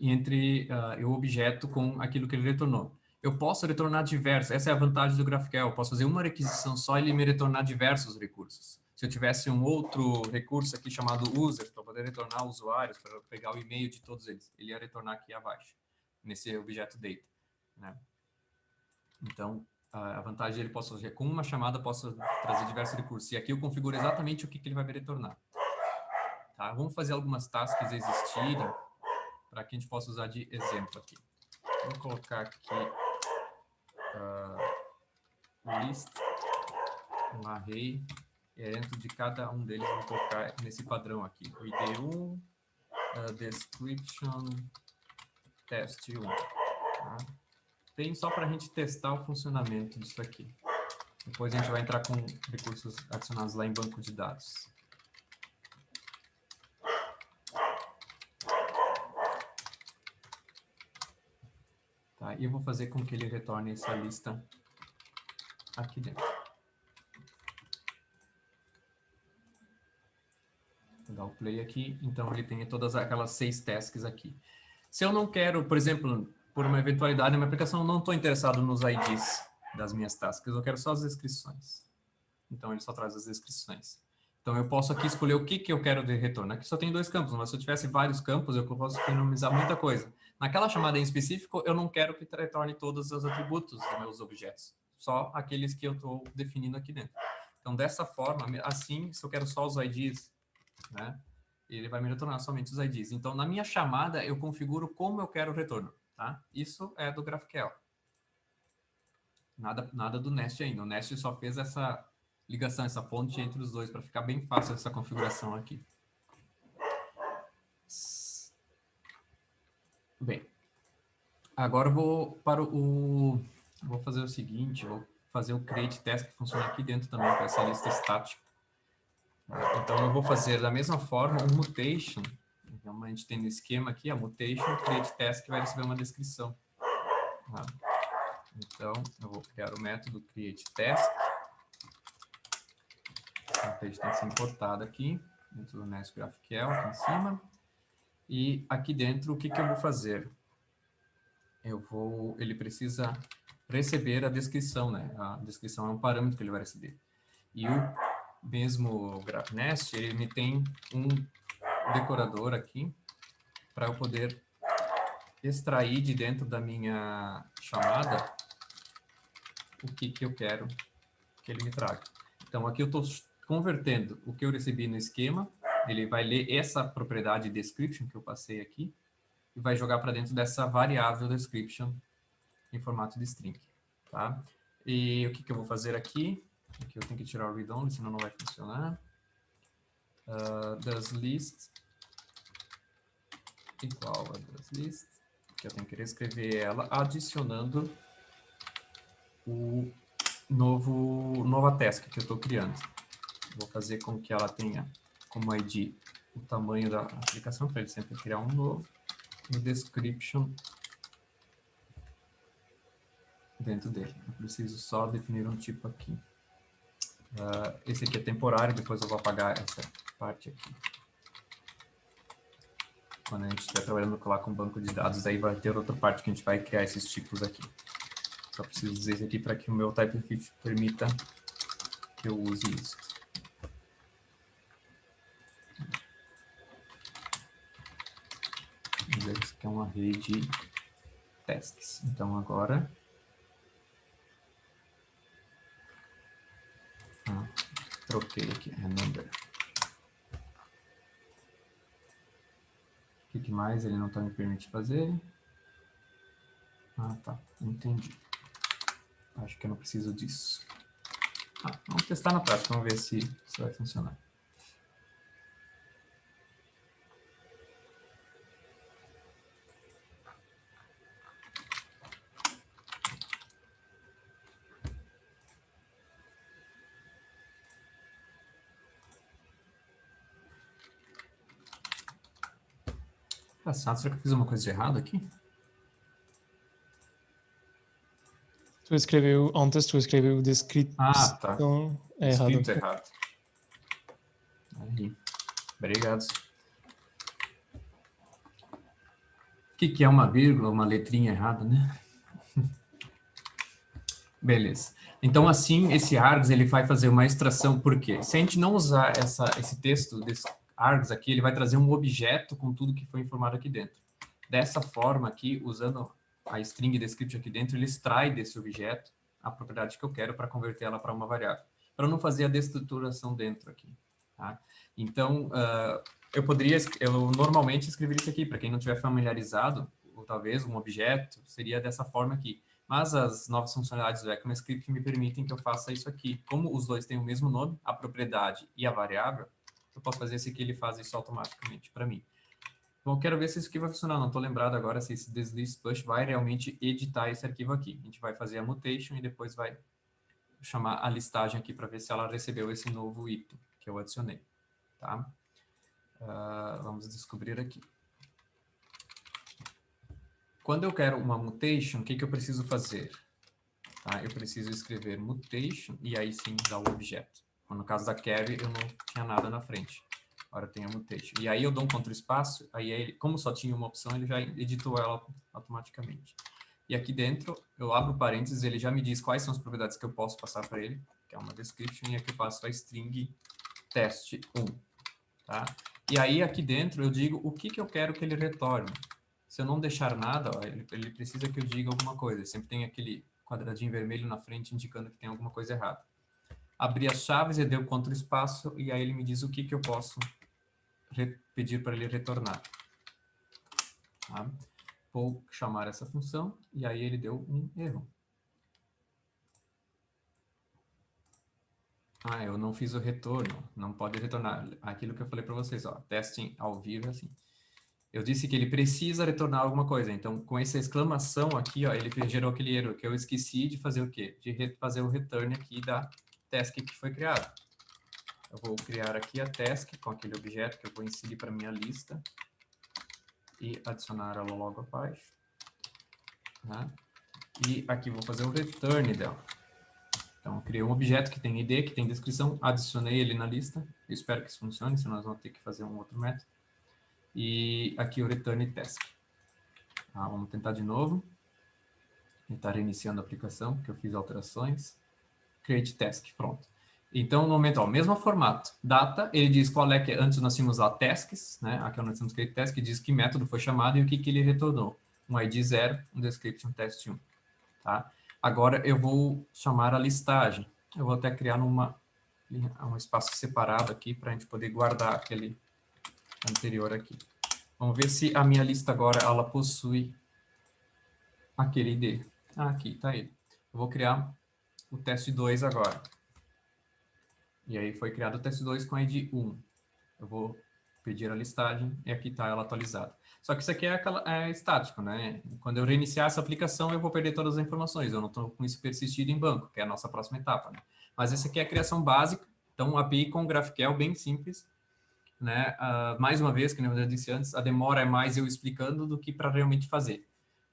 entre o objeto com aquilo que ele retornou. Eu posso retornar diversos, essa é a vantagem do GraphQL, eu posso fazer uma requisição só e ele me retornar diversos recursos. Se eu tivesse um outro recurso aqui chamado users, para poder retornar usuários, para pegar o e-mail de todos eles, ele ia retornar aqui abaixo, nesse objeto data, né? Então, a vantagem é ele posso fazer, com uma chamada, posso trazer diversos recursos. E aqui eu configuro exatamente o que ele vai me retornar. Tá? Vamos fazer algumas tasks existirem, para que a gente possa usar de exemplo aqui. Vou colocar aqui list, um array, e dentro de cada um deles vou colocar nesse padrão aqui, o id1, description, test1. Tá? Tem só para a gente testar o funcionamento disso aqui. Depois a gente vai entrar com recursos adicionados lá em banco de dados. Tá? E eu vou fazer com que ele retorne essa lista aqui dentro. Vou dar o play aqui, então ele tem todas aquelas 6 tasks aqui. Se eu não quero, por exemplo, por uma eventualidade na minha aplicação, eu não estou interessado nos IDs das minhas tasks, eu quero só as descrições. Então ele só traz as descrições. Então eu posso aqui escolher o que eu quero de retorno. Aqui só tem 2 campos, mas se eu tivesse vários campos, eu posso economizar muita coisa. Naquela chamada em específico, eu não quero que retorne todos os atributos dos meus objetos, só aqueles que eu estou definindo aqui dentro. Então, dessa forma, assim, se eu quero só os IDs, né, ele vai me retornar somente os IDs. Então, na minha chamada, eu configuro como eu quero o retorno. Tá? Isso é do GraphQL. Nada do Nest ainda. O Nest só fez essa ligação, essa ponte entre os dois, para ficar bem fácil essa configuração aqui. Bem, agora eu vou vou fazer o seguinte, vou fazer o create task que funciona aqui dentro também, com essa lista estática. Então, eu vou fazer da mesma forma um mutation. Então, a gente tem no esquema aqui, a mutation, create task, que vai receber uma descrição. Então, eu vou criar o método create task. O mutation tem que ser importado aqui, dentro do Nest GraphQL, aqui em cima. E aqui dentro, o que eu vou fazer? Ele precisa receber a descrição, né? A descrição é um parâmetro que ele vai receber. E o mesmo GraphNest, ele me tem um decorador aqui para eu poder extrair de dentro da minha chamada o que eu quero que ele me traga. Então, aqui eu estou convertendo o que eu recebi no esquema, ele vai ler essa propriedade description que eu passei aqui e vai jogar para dentro dessa variável description em formato de string. Tá? E o que eu vou fazer aqui? Aqui eu tenho que tirar o read-only, senão não vai funcionar. Does list igual a does list. Eu tenho que reescrever ela adicionando o nova task que eu estou criando. Vou fazer com que ela tenha como ID o tamanho da aplicação, para ele sempre criar um novo. No description dentro dele. Eu preciso só definir um tipo aqui. Esse aqui é temporário, depois eu vou apagar essa parte aqui. Quando a gente estiver trabalhando lá com banco de dados, aí vai ter outra parte que a gente vai criar esses tipos aqui. Só preciso dizer isso aqui para que o meu TypeScript permita que eu use isso. Vamos ver que isso aqui é uma array de tasks. Então agora... troquei aqui, number. O que mais ele não está me permitindo fazer? Ah, tá. Entendi. Acho que eu não preciso disso. Vamos testar na prática. Vamos ver se vai funcionar. Engraçado, será que eu fiz uma coisa de errado aqui? Antes tu escreveu descrição tá. errado. Escrito errado. Aí. Obrigado. O que é uma vírgula, uma letrinha errada, né? Beleza. Então, assim, esse args, ele vai fazer uma extração, por quê? Se a gente não usar esse texto desse args aqui, ele vai trazer um objeto com tudo que foi informado aqui dentro. Dessa forma aqui, usando a string descript aqui dentro, ele extrai desse objeto a propriedade que eu quero para converter ela para uma variável. Para não fazer a destruturação dentro aqui. Tá? Então, eu normalmente escreveria isso aqui, para quem não tiver familiarizado, ou talvez um objeto, seria dessa forma aqui. Mas as novas funcionalidades do ECMAScript me permitem que eu faça isso aqui. Como os dois têm o mesmo nome, a propriedade e a variável, eu posso fazer esse aqui, ele faz isso automaticamente para mim. Bom, quero ver se isso aqui vai funcionar. Não estou lembrado agora se esse desList push vai realmente editar esse arquivo aqui. A gente vai fazer a mutation e depois vai chamar a listagem aqui para ver se ela recebeu esse novo item que eu adicionei. Tá? Vamos descobrir aqui. Quando eu quero uma mutation, o que eu preciso fazer? Tá? Eu preciso escrever mutation e aí sim dar o objeto. No caso da Kevin, eu não tinha nada na frente. Agora tem a mutation. E aí eu dou um contra-espaço, aí ele, como só tinha uma opção, ele já editou ela automaticamente. E aqui dentro, eu abro parênteses, ele já me diz quais são as propriedades que eu posso passar para ele, que é uma description, e aqui eu passo a string test1. Tá? E aí aqui dentro eu digo o que eu quero que ele retorne. Se eu não deixar nada, ó, ele precisa que eu diga alguma coisa. Sempre tem aquele quadradinho vermelho na frente indicando que tem alguma coisa errada. Abri as chaves e dei o contra-espaço, e aí ele me diz o que eu posso pedir para ele retornar. Tá? Vou chamar essa função, e aí ele deu um erro. Eu não fiz o retorno, não pode retornar. Aquilo que eu falei para vocês, ó, testing ao vivo, assim. Eu disse que ele precisa retornar alguma coisa, então com essa exclamação aqui, ó, ele gerou aquele erro que eu esqueci de fazer o quê? De fazer o return aqui da task que foi criada. Eu vou criar aqui a task com aquele objeto que eu vou inserir para minha lista e adicionar ela logo abaixo. Tá? E aqui vou fazer o return dela. Então, eu criei um objeto que tem ID, que tem descrição, adicionei ele na lista. Eu espero que isso funcione, senão nós vamos ter que fazer um outro método. E aqui o return task. Tá? Vamos tentar de novo. Tentar reiniciando a aplicação, porque eu fiz alterações. Create task, pronto. Então, no momento, ó, mesmo formato. Data, ele diz qual é que... Antes nós tínhamos lá tasks, né? Aqui nós temos create task, que diz que método foi chamado e o que ele retornou. Um ID 0, um description test 1. Tá? Agora eu vou chamar a listagem. Eu vou até criar um espaço separado aqui para a gente poder guardar aquele anterior aqui. Vamos ver se a minha lista agora ela possui aquele ID. Aqui está ele. Eu vou criar o teste 2 agora. E aí foi criado o teste 2 com ID 1. Eu vou pedir a listagem, e aqui está ela atualizada. Só que isso aqui é estático, né? Quando eu reiniciar essa aplicação, eu vou perder todas as informações. Eu não estou com isso persistido em banco, que é a nossa próxima etapa, né? Mas essa aqui é a criação básica. Então, API com GraphQL bem simples, né? Mais uma vez, que eu já disse antes, a demora é mais eu explicando do que para realmente fazer,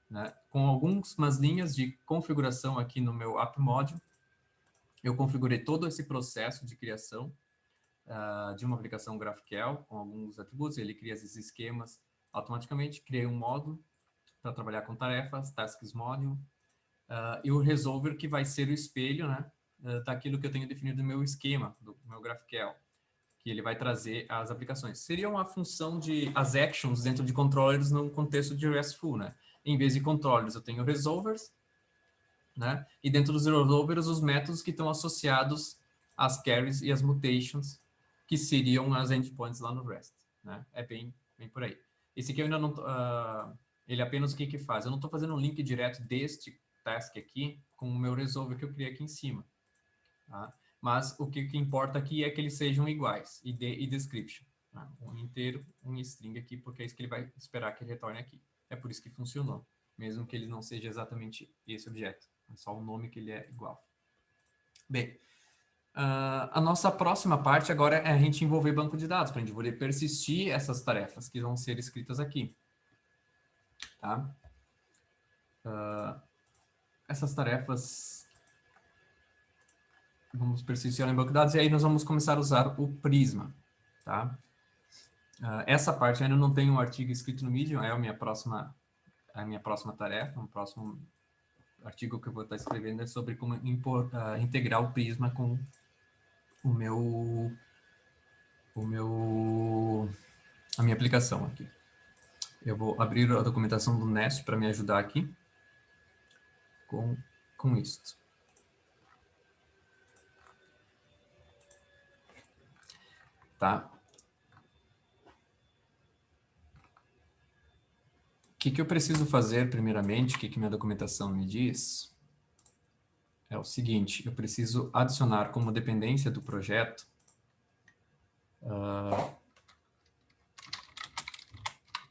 né? Com algumas linhas de configuração aqui no meu app module, eu configurei todo esse processo de criação de uma aplicação GraphQL com alguns atributos. Ele cria esses esquemas automaticamente. Criei um módulo para trabalhar com tarefas, tasks module, e o resolver, que vai ser o espelho, né, daquilo que eu tenho definido no meu esquema, do meu GraphQL, que ele vai trazer as aplicações. Seria uma função de as actions dentro de controllers no contexto de RESTful, né? Em vez de controllers, eu tenho resolvers, né? E dentro dos resolvers, os métodos que estão associados às carries e às mutations, que seriam as endpoints lá no REST, né? É bem por aí. Esse aqui eu ainda não... ele apenas o que faz? Eu não estou fazendo um link direto deste task aqui com o meu resolver que eu criei aqui em cima, tá? Mas o que importa aqui é que eles sejam iguais, id e description, tá? Um inteiro, um string aqui, porque é isso que ele vai esperar que ele retorne aqui. É por isso que funcionou, mesmo que ele não seja exatamente esse objeto, é só o nome que ele é igual. Bem, a nossa próxima parte agora é a gente envolver banco de dados, para a gente poder persistir essas tarefas que vão ser escritas aqui, tá? Essas tarefas vamos persistir em banco de dados, e aí nós vamos começar a usar o Prisma, tá? Essa parte ainda não tem um artigo escrito no Medium, é a minha próxima tarefa, um próximo artigo que eu vou estar escrevendo é sobre como integrar o Prisma com a minha aplicação aqui. Eu vou abrir a documentação do Nest para me ajudar aqui com isto. Tá? O que eu preciso fazer, primeiramente, o que minha documentação me diz, é o seguinte: eu preciso adicionar como dependência do projeto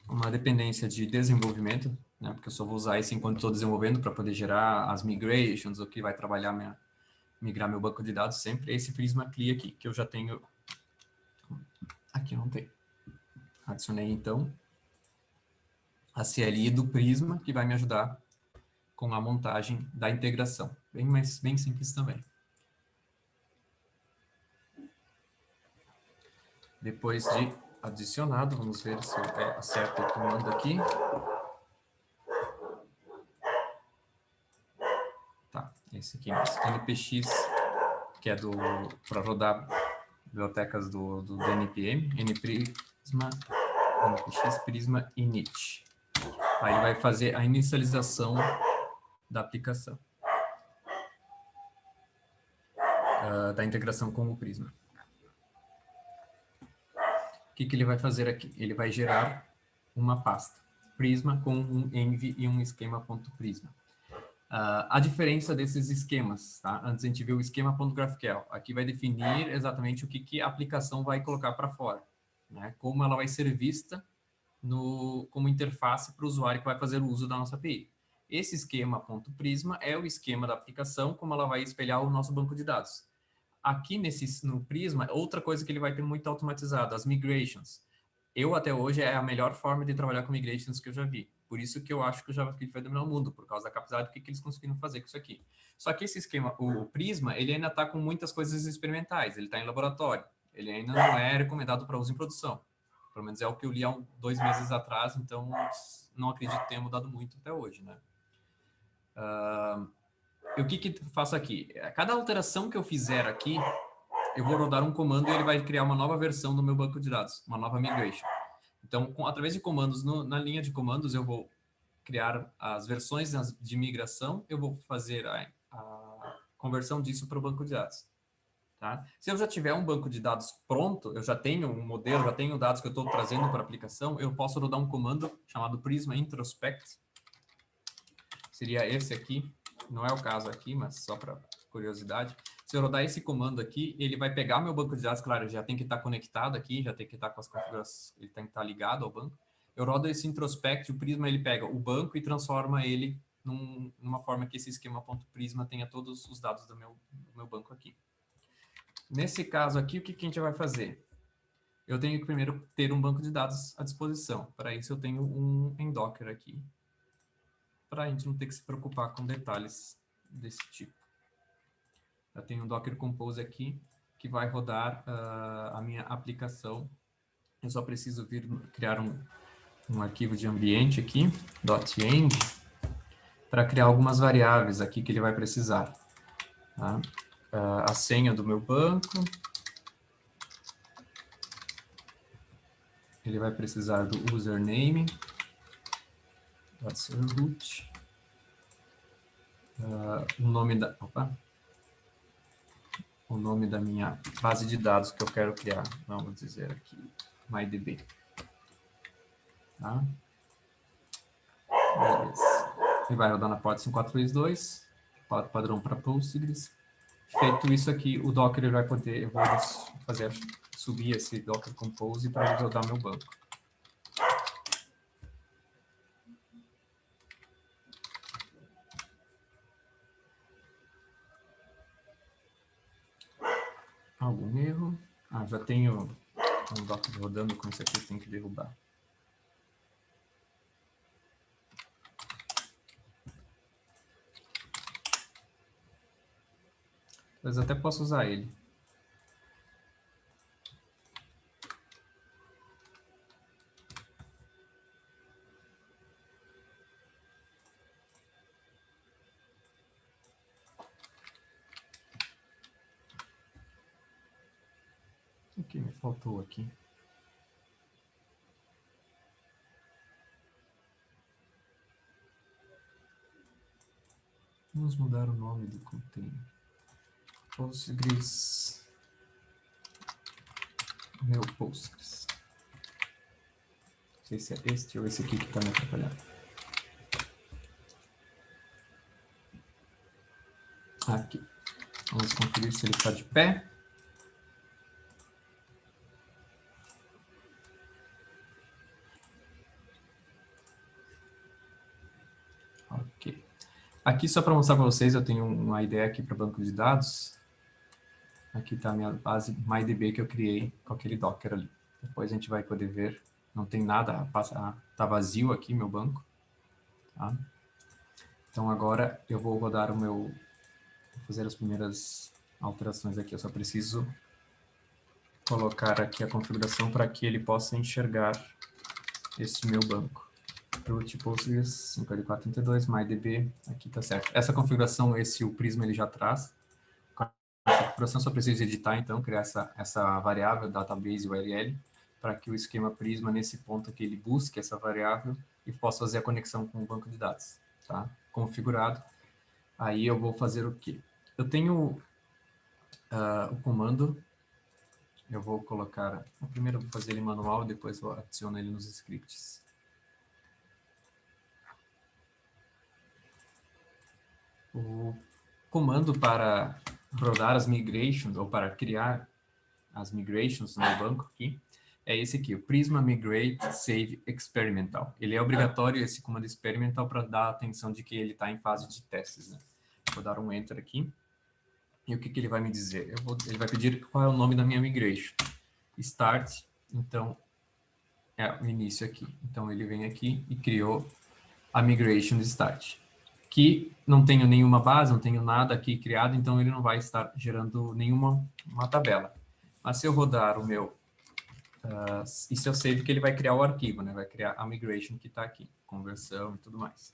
uma dependência de desenvolvimento, né, porque eu só vou usar isso enquanto estou desenvolvendo para poder gerar as migrations, o que vai trabalhar migrar meu banco de dados sempre, é esse Prisma CLI aqui, que eu já tenho. Aqui não tem. Adicionei, então, a CLI do Prisma, que vai me ajudar com a montagem da integração. Bem simples também. Depois de adicionado, vamos ver se eu acerto o comando aqui. Tá, esse aqui mesmo. npx, que é para rodar bibliotecas do NPM, nprisma, npx prisma init. Aí vai fazer a inicialização da aplicação, da integração com o Prisma. O que ele vai fazer aqui? Ele vai gerar uma pasta Prisma com um env e um esquema.prisma. A diferença desses esquemas, tá? Antes a gente viu o esquema.graphql. Aqui vai definir exatamente o que a aplicação vai colocar para fora, né? Como ela vai ser vista como interface para o usuário que vai fazer o uso da nossa API. Esse esquema.prisma é o esquema da aplicação, como ela vai espelhar o nosso banco de dados. Aqui no Prisma, outra coisa que ele vai ter muito automatizado, as migrations. Até hoje, é a melhor forma de trabalhar com migrations que eu já vi. Por isso que eu acho que o JavaScript vai dominar o mundo, por causa da capacidade que eles conseguiram fazer com isso aqui. Só que esse esquema, o Prisma, ele ainda está com muitas coisas experimentais, ele está em laboratório, ele ainda não é recomendado para uso em produção. Pelo menos é o que eu li há 2 meses atrás, então não acredito que tenha mudado muito até hoje, né? E o que faço aqui? Cada alteração que eu fizer aqui, eu vou rodar um comando e ele vai criar uma nova versão do meu banco de dados, uma nova migration. Então, através de comandos, na linha de comandos, eu vou criar as versões de migração, eu vou fazer a conversão disso para o banco de dados. Tá? Se eu já tiver um banco de dados pronto, eu já tenho um modelo, já tenho dados que eu estou trazendo para a aplicação, eu posso rodar um comando chamado Prisma Introspect. Seria esse aqui, não é o caso aqui, mas só para curiosidade. Se eu rodar esse comando aqui, ele vai pegar meu banco de dados, claro, já tem que estar conectado aqui, já tem que estar com as configurações, ele tem que estar ligado ao banco. Eu rodo esse introspect, o Prisma ele pega o banco e transforma ele numa forma que esse esquema.prisma tenha todos os dados do meu banco aqui. Nesse caso aqui, o que a gente vai fazer? Eu tenho que primeiro ter um banco de dados à disposição. Para isso, eu tenho um em Docker aqui, para a gente não ter que se preocupar com detalhes desse tipo. Eu tenho um Docker Compose aqui, que vai rodar a minha aplicação. Eu só preciso criar um arquivo de ambiente aqui, .env, para criar algumas variáveis aqui que ele vai precisar. Tá? A senha do meu banco. Ele vai precisar do username, .servroot, o nome da minha base de dados que eu quero criar. Vamos dizer aqui, MyDB. Tá? Beleza. Ele vai rodar na porta 5432, padrão para Postgres. Feito isso aqui, o Docker ele vai poder, eu vou subir esse Docker Compose para ele rodar meu banco. Algum erro? Já tenho um Docker rodando com isso aqui, tem que derrubar. Mas até posso usar ele. O que me faltou aqui? Vamos mudar o nome do container. Postgres. Meu Postgres. Não sei se é este ou esse aqui que está me atrapalhando. Aqui. Vamos conferir se ele está de pé. Ok. Aqui, só para mostrar para vocês, eu tenho uma ideia aqui para banco de dados. Aqui está a minha base MyDB que eu criei com aquele Docker ali. Depois a gente vai poder ver. Não tem nada, está vazio aqui meu banco. Tá? Então agora eu vou rodar vou fazer as primeiras alterações aqui. Eu só preciso colocar aqui a configuração para que ele possa enxergar este meu banco. Root Postgres 5432, MyDB, aqui está certo. Essa configuração, o Prisma ele já traz. A configuração só precisa editar, então, criar essa variável database URL para que o esquema Prisma, nesse ponto aqui, ele busque essa variável e possa fazer a conexão com o banco de dados. Tá? Configurado. Aí eu vou fazer o quê? Eu tenho o comando, eu vou colocar, primeiro eu vou fazer ele manual, depois eu adiciono ele nos scripts. O comando para rodar as migrations, ou para criar as migrations no banco aqui, é esse aqui, o Prisma Migrate Save Experimental. Ele é obrigatório, esse comando experimental, para dar a atenção de que ele está em fase de testes. Né? Vou dar um Enter aqui. E o que ele vai me dizer? Ele vai pedir qual é o nome da minha migration. Start, então, é o início aqui. Então, ele vem aqui e criou a migration start. Que não tenho nenhuma base, não tenho nada aqui criado, então ele não vai estar gerando nenhuma tabela. Mas se eu rodar o meu, isso eu sei que ele vai criar o arquivo, né? Vai criar a migration que está aqui, conversão e tudo mais.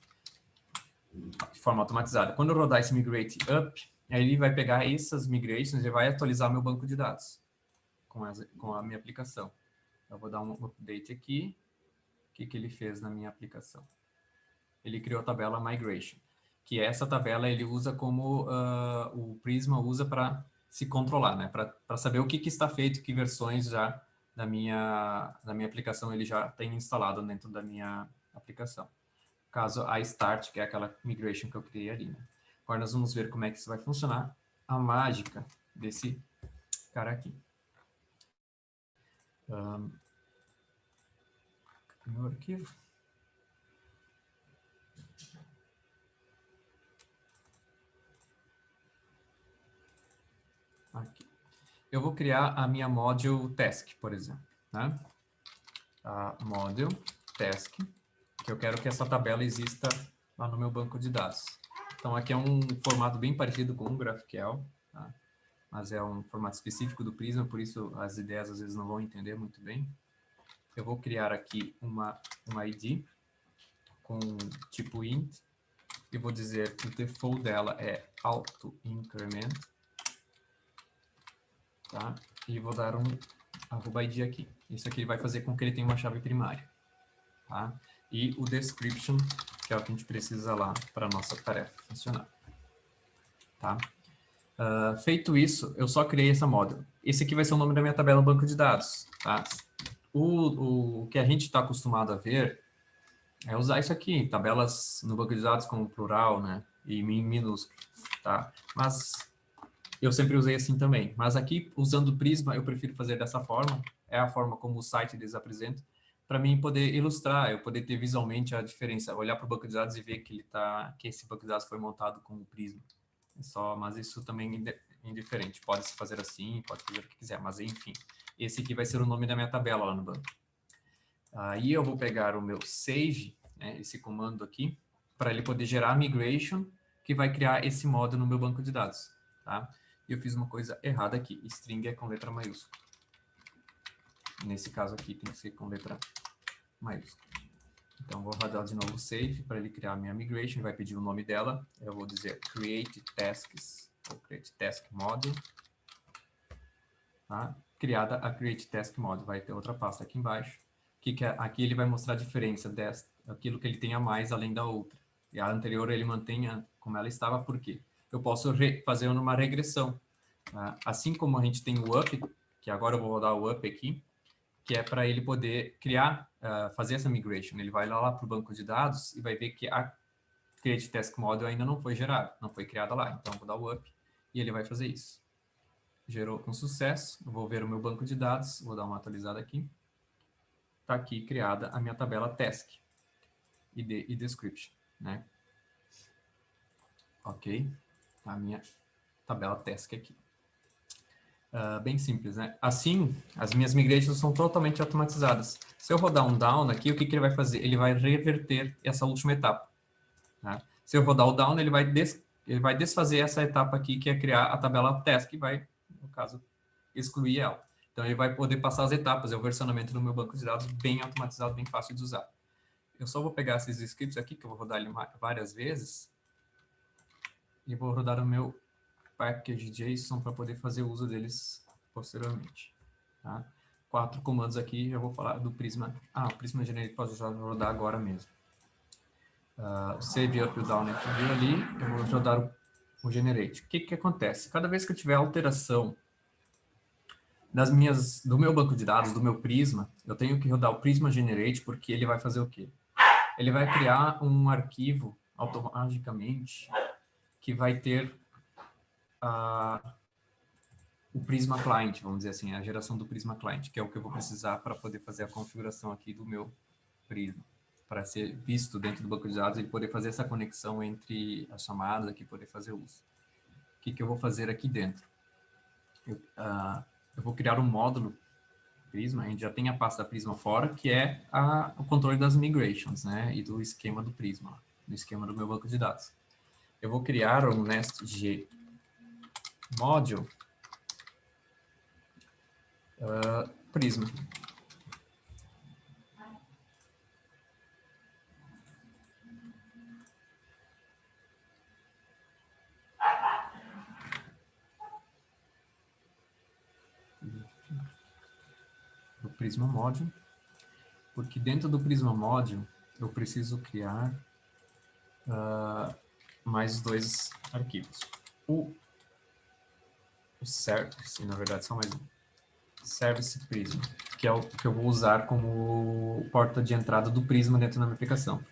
De forma automatizada. Quando eu rodar esse migrate up, aí ele vai pegar essas migrations e vai atualizar meu banco de dados com a minha aplicação. Eu vou dar um update aqui. O que ele fez na minha aplicação? Ele criou a tabela migration, que essa tabela ele usa como o Prisma usa para se controlar, né? Para saber o que está feito, que versões já da minha aplicação ele já tem instalado dentro da minha aplicação. Caso a start, que é aquela migration que eu criei ali, né? Agora nós vamos ver como é que isso vai funcionar. a mágica desse cara aqui. Meu arquivo. Aqui. Eu vou criar a minha module task, por exemplo, né? A module task, que eu quero que essa tabela exista lá no meu banco de dados. Então, aqui é um formato bem parecido com o GraphQL, tá? Mas é um formato específico do Prisma, por isso as ideias às vezes não vão entender muito bem. Eu vou criar aqui uma ID com tipo int, e vou dizer que o default dela é auto-increment, tá? E vou dar um @id aqui. Isso aqui vai fazer com que ele tenha uma chave primária, tá? E o description, que é o que a gente precisa lá para a nossa tarefa funcionar, tá? Feito isso, eu só criei essa module. Esse aqui vai ser o nome da minha tabela no banco de dados, tá? O que a gente está acostumado a ver é usar isso aqui, tabelas no banco de dados como plural, né? E minúsculo, tá? Mas eu sempre usei assim também. Mas aqui, usando o Prisma, eu prefiro fazer dessa forma. É a forma como o site deles apresenta, para mim poder ilustrar, eu poder ter visualmente a diferença, olhar para o banco de dados e ver que esse banco de dados foi montado com o Prisma. Mas isso também é indiferente. Pode se fazer assim, pode fazer o que quiser, mas enfim. Esse aqui vai ser o nome da minha tabela lá no banco. Aí eu vou pegar o meu save, né, esse comando aqui, para ele poder gerar a migration, que vai criar esse módulo no meu banco de dados, tá? E eu fiz uma coisa errada aqui. String é com letra maiúscula. Nesse caso aqui tem que ser com letra maiúscula. Então, vou rodar de novo o save para ele criar a minha migration. Vai pedir o nome dela. Eu vou dizer create tasks, ou create task module. Tá? Criada a create task module. Vai ter outra pasta aqui embaixo. Aqui ele vai mostrar a diferença daquilo que ele tem a mais além da outra. E a anterior ele mantém como ela estava, por quê? Eu posso fazer uma regressão. Tá? Assim como a gente tem o up, que agora eu vou rodar o up aqui, que é para ele poder criar, fazer essa migration. Ele vai lá para o banco de dados e vai ver que a Create Task Model ainda não foi gerada, não foi criada lá. Então, vou dar o up e ele vai fazer isso. Gerou com sucesso. Eu vou ver o meu banco de dados, vou dar uma atualizada aqui. Está aqui criada a minha tabela Task e Description, né? Ok. A minha tabela Task aqui. Bem simples, né? Assim, as minhas migrations são totalmente automatizadas. Se eu rodar um down aqui, o que ele vai fazer? Ele vai reverter essa última etapa. Tá? Se eu rodar o down, ele vai desfazer essa etapa aqui, que é criar a tabela task, e vai, no caso, excluir ela. Então, ele vai poder passar as etapas, é o versionamento do meu banco de dados bem automatizado, bem fácil de usar. Eu só vou pegar esses scripts aqui, que eu vou rodar ele várias vezes, e vou rodar o meu package JSON para poder fazer uso deles posteriormente. Tá? 4 comandos aqui, já vou falar do Prisma. O Prisma Generate pode já rodar agora mesmo. O Save Up e o Down que viu ali, eu vou rodar o Generate. O que acontece? Cada vez que eu tiver alteração do meu banco de dados, do meu Prisma, eu tenho que rodar o Prisma Generate, porque ele vai fazer o quê? Ele vai criar um arquivo automaticamente que vai ter o Prisma Client, vamos dizer assim, a geração do Prisma Client, que é o que eu vou precisar para poder fazer a configuração aqui do meu Prisma, para ser visto dentro do banco de dados e poder fazer essa conexão entre as chamadas aqui, poder fazer uso. O que eu vou fazer aqui dentro? Eu vou criar um módulo Prisma, a gente já tem a pasta Prisma fora, que é o controle das migrations, né, e do esquema do Prisma, do esquema do meu banco de dados. Eu vou criar um nestg module Prisma. O Prisma Module, porque dentro do Prisma Module eu preciso criar mais 2 arquivos. O Service, na verdade, só mais um. Service Prisma, que é o que eu vou usar como porta de entrada do Prisma dentro da minha aplicação.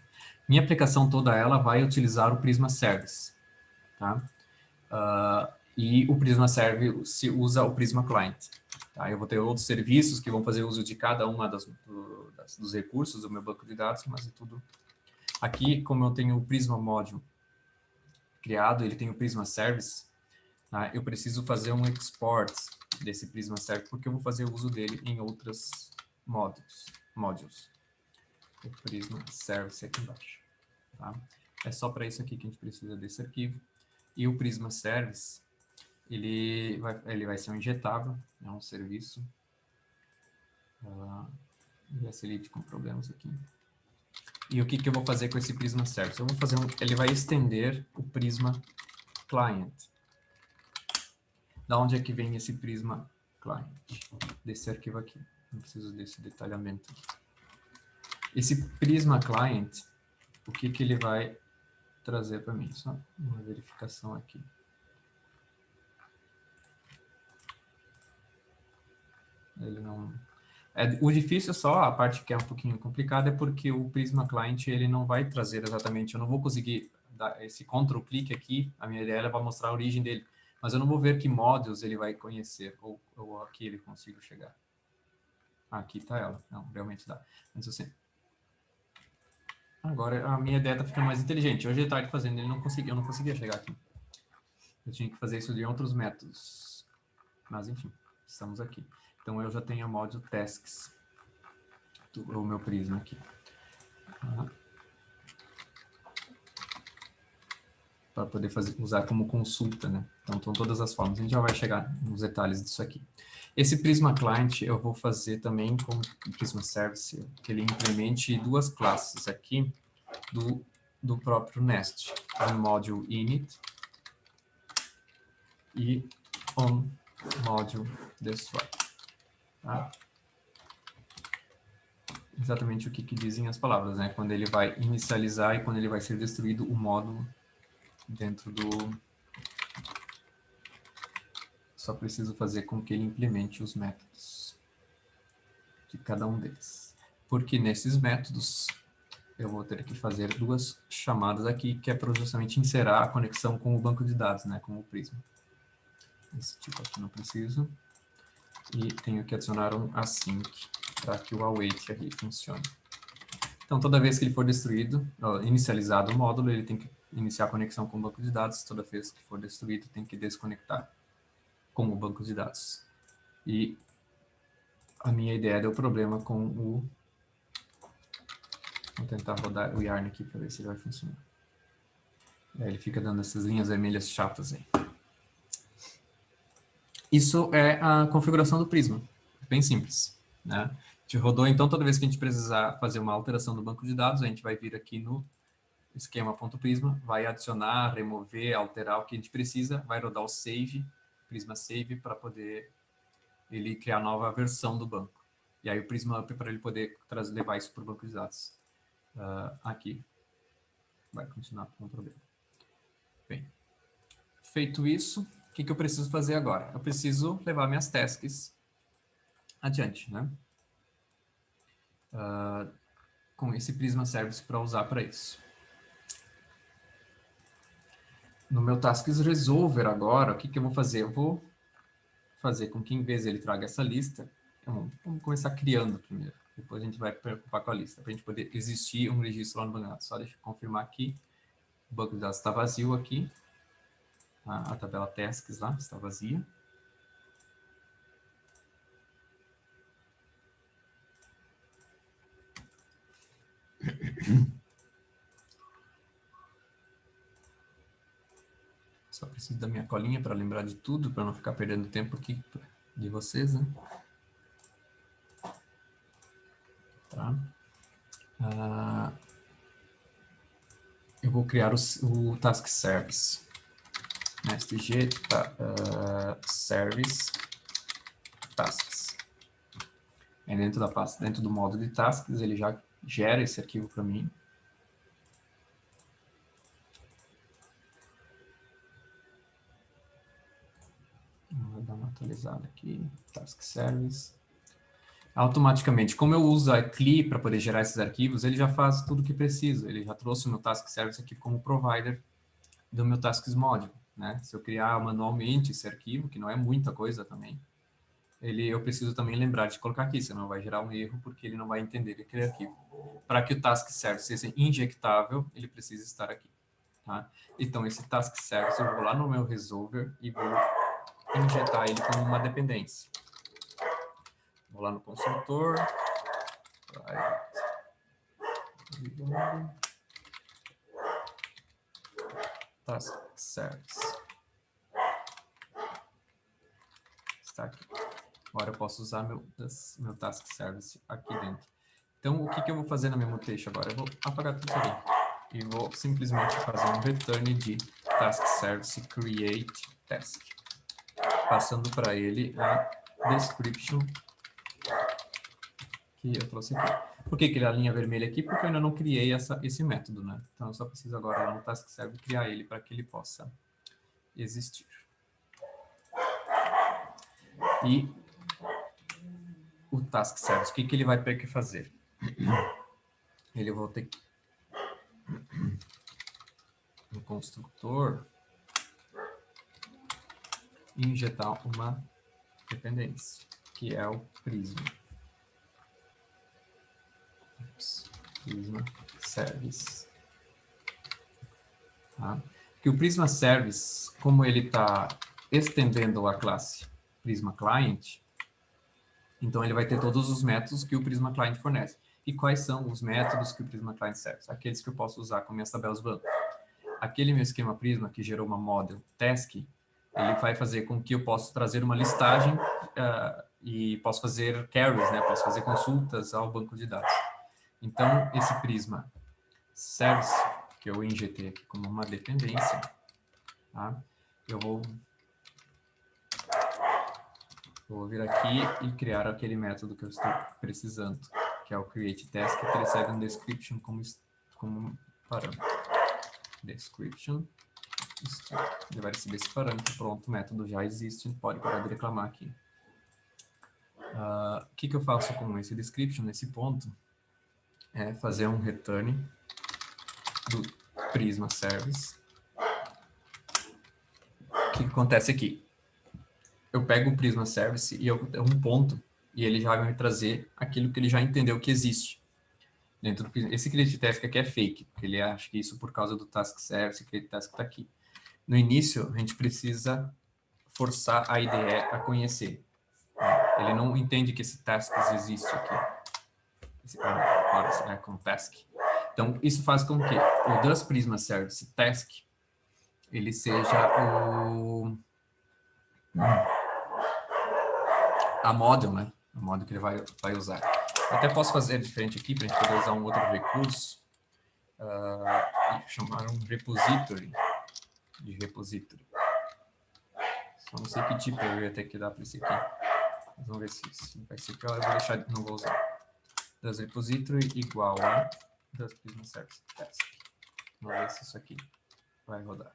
Minha aplicação toda ela vai utilizar o Prisma Service, tá? E o Prisma Serve se usa o Prisma Client. Tá? Eu vou ter outros serviços que vão fazer uso de cada uma dos recursos do meu banco de dados, mas é tudo... Aqui, como eu tenho o Prisma Module criado, ele tem o Prisma Service, tá? Eu preciso fazer um export desse Prisma Service, porque eu vou fazer uso dele em outros modules. O Prisma Service aqui embaixo. Tá? É só para isso aqui que a gente precisa desse arquivo. E o Prisma Service, ele vai ser um injetável, é um serviço. Já se lide com problemas aqui. E o que eu vou fazer com esse Prisma Service? Eu vou fazer ele vai estender o Prisma Client. Da onde é que vem esse Prisma Client? Desse arquivo aqui. Não preciso desse detalhamento aqui. Esse Prisma Client, o que ele vai trazer para mim? Só uma verificação aqui. Ele não... o difícil é só, a parte que é um pouquinho complicada, é porque o Prisma Client, ele não vai trazer exatamente, eu não vou conseguir dar esse Ctrl-clique aqui, a minha ideia é para mostrar a origem dele, mas eu não vou ver que modules ele vai conhecer, ou aqui ele consigo chegar. Aqui está ela, não, realmente dá. Mas assim, agora a minha ideia está ficando mais inteligente, hoje de tarde fazendo, eu não conseguia chegar aqui. Eu tinha que fazer isso de outros métodos, mas enfim, estamos aqui. Então, eu já tenho o módulo Tasks, o meu Prisma aqui. Para poder usar como consulta, né? Então, estão todas as formas. A gente já vai chegar nos detalhes disso aqui. Esse Prisma Client, eu vou fazer também com o Prisma Service, que ele implemente duas classes aqui do próprio Nest. On Module Init e On Module Destroy. Tá? Exatamente o que dizem as palavras, né? Quando ele vai inicializar e quando ele vai ser destruído o módulo dentro do... Só preciso fazer com que ele implemente os métodos de cada um deles. Porque nesses métodos eu vou ter que fazer duas chamadas aqui, que é para justamente inserir a conexão com o banco de dados, né? Com o Prisma. Esse tipo aqui não preciso. E tenho que adicionar um async para que o await aqui funcione. Então, toda vez que ele for destruído, inicializado o módulo, ele tem que iniciar a conexão com o banco de dados. Toda vez que for destruído, tem que desconectar com o banco de dados. E a minha ideia deu problema com o... Vou tentar rodar o Yarn aqui para ver se ele vai funcionar. Aí ele fica dando essas linhas vermelhas chatas aí. Isso é a configuração do Prisma, bem simples, né? A gente rodou, então, toda vez que a gente precisar fazer uma alteração do banco de dados, a gente vai vir aqui no esquema.prisma, vai adicionar, remover, alterar o que a gente precisa, vai rodar o save, Prisma Save, para poder ele criar a nova versão do banco. E aí o Prisma Up para ele poder levar isso para o banco de dados. Aqui vai continuar com o problema. Bem, feito isso, o que eu preciso fazer agora? Eu preciso levar minhas tasks adiante, né? Com esse Prisma Service para usar para isso. No meu Tasks Resolver agora, o que eu vou fazer? Eu vou fazer com que, em vez de ele traga essa lista, vamos começar criando primeiro. Depois a gente vai preocupar com a lista, para a gente poder existir um registro lá no banco de dados. Só deixa eu confirmar aqui. O banco de dados está vazio aqui. A tabela Tasks lá está vazia. Só preciso da minha colinha para lembrar de tudo, para não ficar perdendo tempo aqui de vocês, né? Tá. Eu vou criar o Task Service. STG Service Tasks. E dentro da pasta, dentro do módulo de Tasks, ele já gera esse arquivo para mim. Vou dar uma atualizada aqui. Task Service. Automaticamente, como eu uso a CLI para poder gerar esses arquivos, ele já faz tudo o que precisa. Ele já trouxe o meu Task Service aqui como provider do meu Tasks Module. né? Se eu criar manualmente esse arquivo, que não é muita coisa também, eu preciso também lembrar de colocar aqui, senão vai gerar um erro, porque ele não vai entender aquele arquivo. Para que o task service seja injectável, ele precisa estar aqui. Tá? Então, esse task service, eu vou lá no meu resolver e vou injetar ele como uma dependência. Vou lá no construtor. Task service. Está aqui. Agora eu posso usar meu task service aqui dentro. Então, o que eu vou fazer na minha mutation agora? Eu vou apagar tudo isso aqui. E vou simplesmente fazer um return de task service create task. Passando para ele a description que eu trouxe aqui. Por que ele é a linha vermelha aqui? Porque eu ainda não criei esse método, né? Então, eu só preciso agora lá no task service criar ele para que ele possa existir. E o task service, o que ele vai ter que fazer? Ele vai ter que no construtor injetar uma dependência, que é o prisma. Prisma service. Tá? Que o prisma service, como ele está estendendo a classe prisma client, então ele vai ter todos os métodos que o prisma client fornece. E quais são os métodos que o prisma client serve? Aqueles que eu posso usar com minhas tabelas Van. Aquele meu esquema prisma que gerou uma model task, ele vai fazer com que eu possa trazer uma listagem e posso fazer queries, né? Posso fazer consultas ao banco de dados. Então, esse prisma service, que eu injetei aqui como uma dependência, tá? Eu vou vir aqui e criar aquele método que eu estou precisando, que é o create task, que recebe um description como parâmetro. Description. Ele vai receber esse parâmetro. Pronto, o método já existe, pode parar de reclamar aqui. O que eu faço com esse description, nesse ponto? É fazer um return do prisma service. O que acontece aqui? Eu pego o prisma service e eu tenho um ponto, e ele já vai me trazer aquilo que ele já entendeu que existe. Dentro do, esse create task aqui é fake, porque ele acha que isso por causa do task service, create task está aqui. No início, a gente precisa forçar a IDE a conhecer. Ele não entende que esse task existe aqui. Agora com task. Então, isso faz com que o does prisma service task ele seja a model, né? A model que ele vai usar. Eu até posso fazer diferente aqui para a gente poder usar um outro recurso e chamar um repository de repository. Só não sei que tipo eu ia ter que dar para esse aqui. Vamos ver se vai ser pior. Eu vou deixar, não vou usar. Does repository igual a does prisma service task. Vamos ver se isso aqui vai rodar.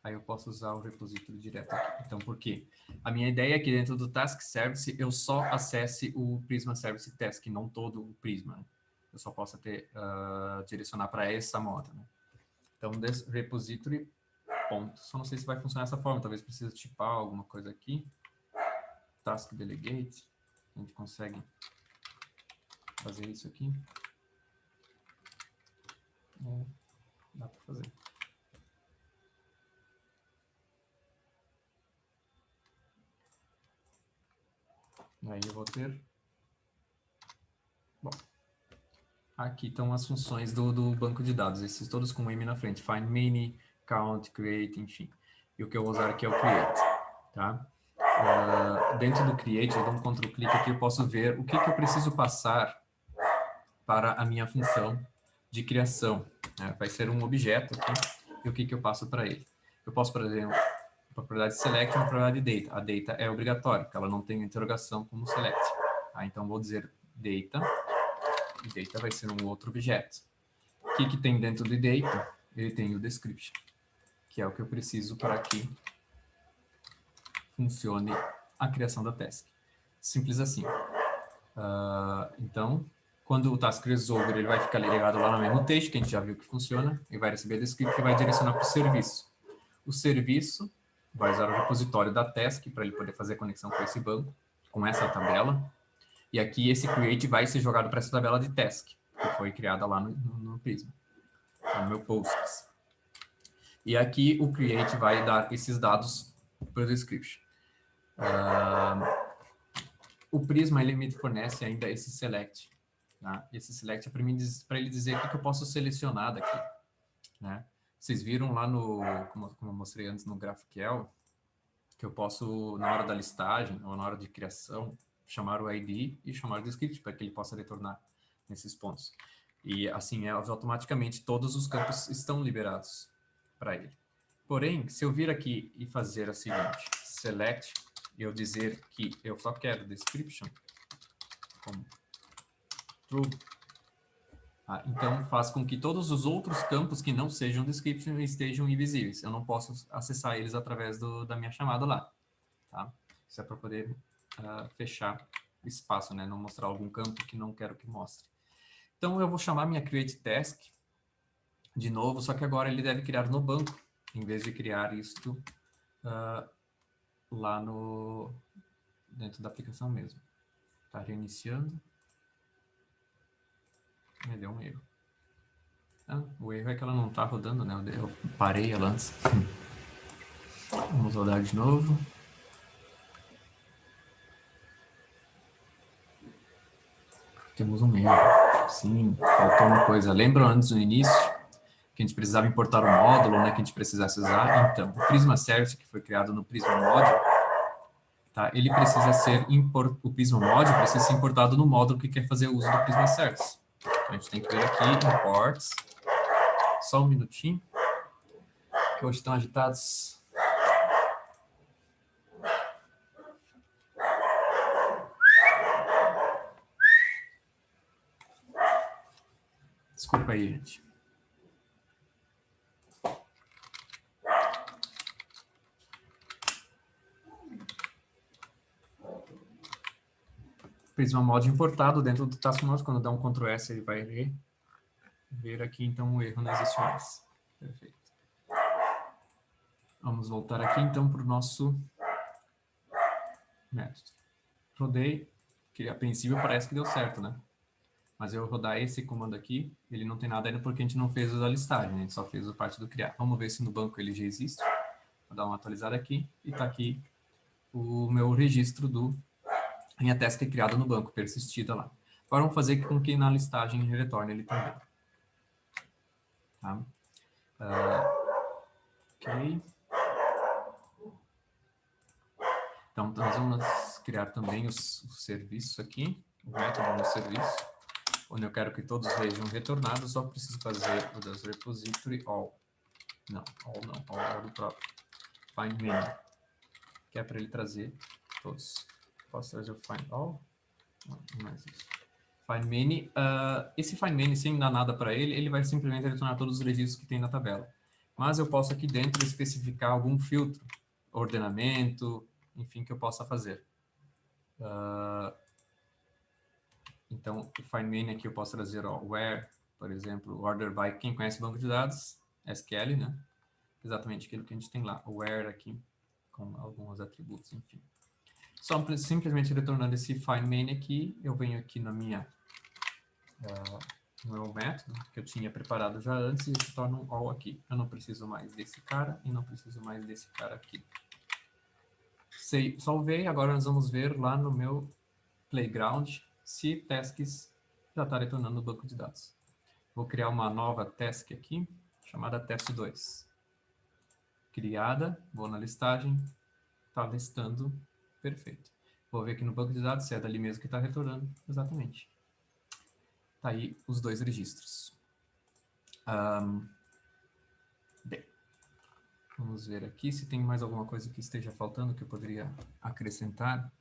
Aí eu posso usar o repository direto aqui. Então, por quê? A minha ideia é que dentro do task service eu só acesse o prisma service task, não todo o prisma. Né? Eu só posso direcionar para essa moda. Né? Então, desse repository, ponto. Só não sei se vai funcionar dessa forma. Talvez precise tipar alguma coisa aqui. Task delegate. A gente consegue fazer isso aqui. Dá para fazer. Aí eu vou ter... Bom, aqui estão as funções do banco de dados, esses todos com M na frente, find many, count, create, enfim. E o que eu vou usar aqui é o create, tá? Dentro do create, eu dou um Ctrl-clique aqui, eu posso ver o que eu preciso passar para a minha função de criação. Né? Vai ser um objeto aqui, e o que eu passo para ele. Eu posso, por exemplo, propriedade select e uma propriedade data. A data é obrigatória, porque ela não tem interrogação como select. Então, vou dizer data, e data vai ser um outro objeto. O que tem dentro do data? Ele tem o description, que é o que eu preciso para que funcione a criação da task. Simples assim. Então, quando o task resolver, ele vai ficar ligado lá na minha mutation, que a gente já viu que funciona, e vai receber a description e vai direcionar para o serviço. O serviço vai usar o repositório da task para ele poder fazer a conexão com esse banco, com essa tabela. E aqui esse create vai ser jogado para essa tabela de task, que foi criada lá no Prisma, no meu Postgres. E aqui o create vai dar esses dados para o description. O Prisma ele me fornece ainda esse select. Tá? Esse select é para ele dizer o que eu posso selecionar daqui. Né? Vocês viram lá como eu mostrei antes no GraphQL, que eu posso, na hora da listagem ou na hora de criação, chamar o ID e chamar o script para que ele possa retornar nesses pontos. E assim, automaticamente todos os campos estão liberados para ele. Porém, se eu vir aqui e fazer o seguinte, select, e eu dizer que eu só quero description como true, então faz com que todos os outros campos que não sejam description estejam invisíveis. Eu não posso acessar eles através da minha chamada lá. Tá? Isso é para poder fechar o espaço, né? Não mostrar algum campo que não quero que mostre. Então eu vou chamar minha create task de novo, só que agora ele deve criar no banco, em vez de criar isto lá dentro da aplicação mesmo. Está reiniciando. Me deu um erro. O erro é que ela não está rodando, né? Eu parei ela antes. Vamos rodar de novo. Temos um erro. Sim, faltou uma coisa. Lembram antes no início que a gente precisava importar um módulo, né? Que a gente precisasse usar? Então, o Prisma Service, que foi criado no Prisma Module, tá? Ele precisa ser o Prisma Module precisa ser importado no módulo que quer fazer uso do Prisma Service. Então, a gente tem que ver aqui, imports. Só um minutinho, que hoje estão agitados. Desculpa aí, gente. Prisma Module importado dentro do Task Module. Quando dá um Ctrl S, ele vai ver aqui, então o erro não existe mais. Perfeito. Vamos voltar aqui, então, para o nosso método. Rodei, que a princípio parece que deu certo, né? Mas eu rodar esse comando aqui, ele não tem nada ainda porque a gente não fez a listagem, a gente só fez a parte do criar. Vamos ver se no banco ele já existe. Vou dar uma atualizada aqui e está aqui o meu registro minha task criada no banco, persistida lá. Agora vamos fazer com que na listagem retorne ele também. Tá? Ok. Então, nós vamos criar também o serviço aqui, o método do serviço, onde eu quero que todos sejam retornados, só preciso fazer o das repository all. Não, all é do próprio. Find many, que é para ele trazer todos. Posso trazer o find all? Não mais isso. Find many, esse find many, sem dar nada para ele, ele vai simplesmente retornar todos os registros que tem na tabela. Mas eu posso aqui dentro especificar algum filtro, ordenamento, enfim, que eu possa fazer. Então, o find main aqui eu posso trazer where, por exemplo, order by, quem conhece banco de dados, SQL, né? Exatamente aquilo que a gente tem lá, where aqui, com alguns atributos, enfim. Só simplesmente retornando esse find main aqui, eu venho aqui no meu método, que eu tinha preparado já antes, e retorno um all aqui. Eu não preciso mais desse cara e não preciso mais desse cara aqui. Salvei, agora nós vamos ver lá no meu playground se tasks já está retornando no banco de dados. Vou criar uma nova task aqui, chamada test2. Criada, vou na listagem, está listando, perfeito. Vou ver aqui no banco de dados se é dali mesmo que está retornando, exatamente. Está aí os dois registros. Bem, vamos ver aqui se tem mais alguma coisa que esteja faltando que eu poderia acrescentar.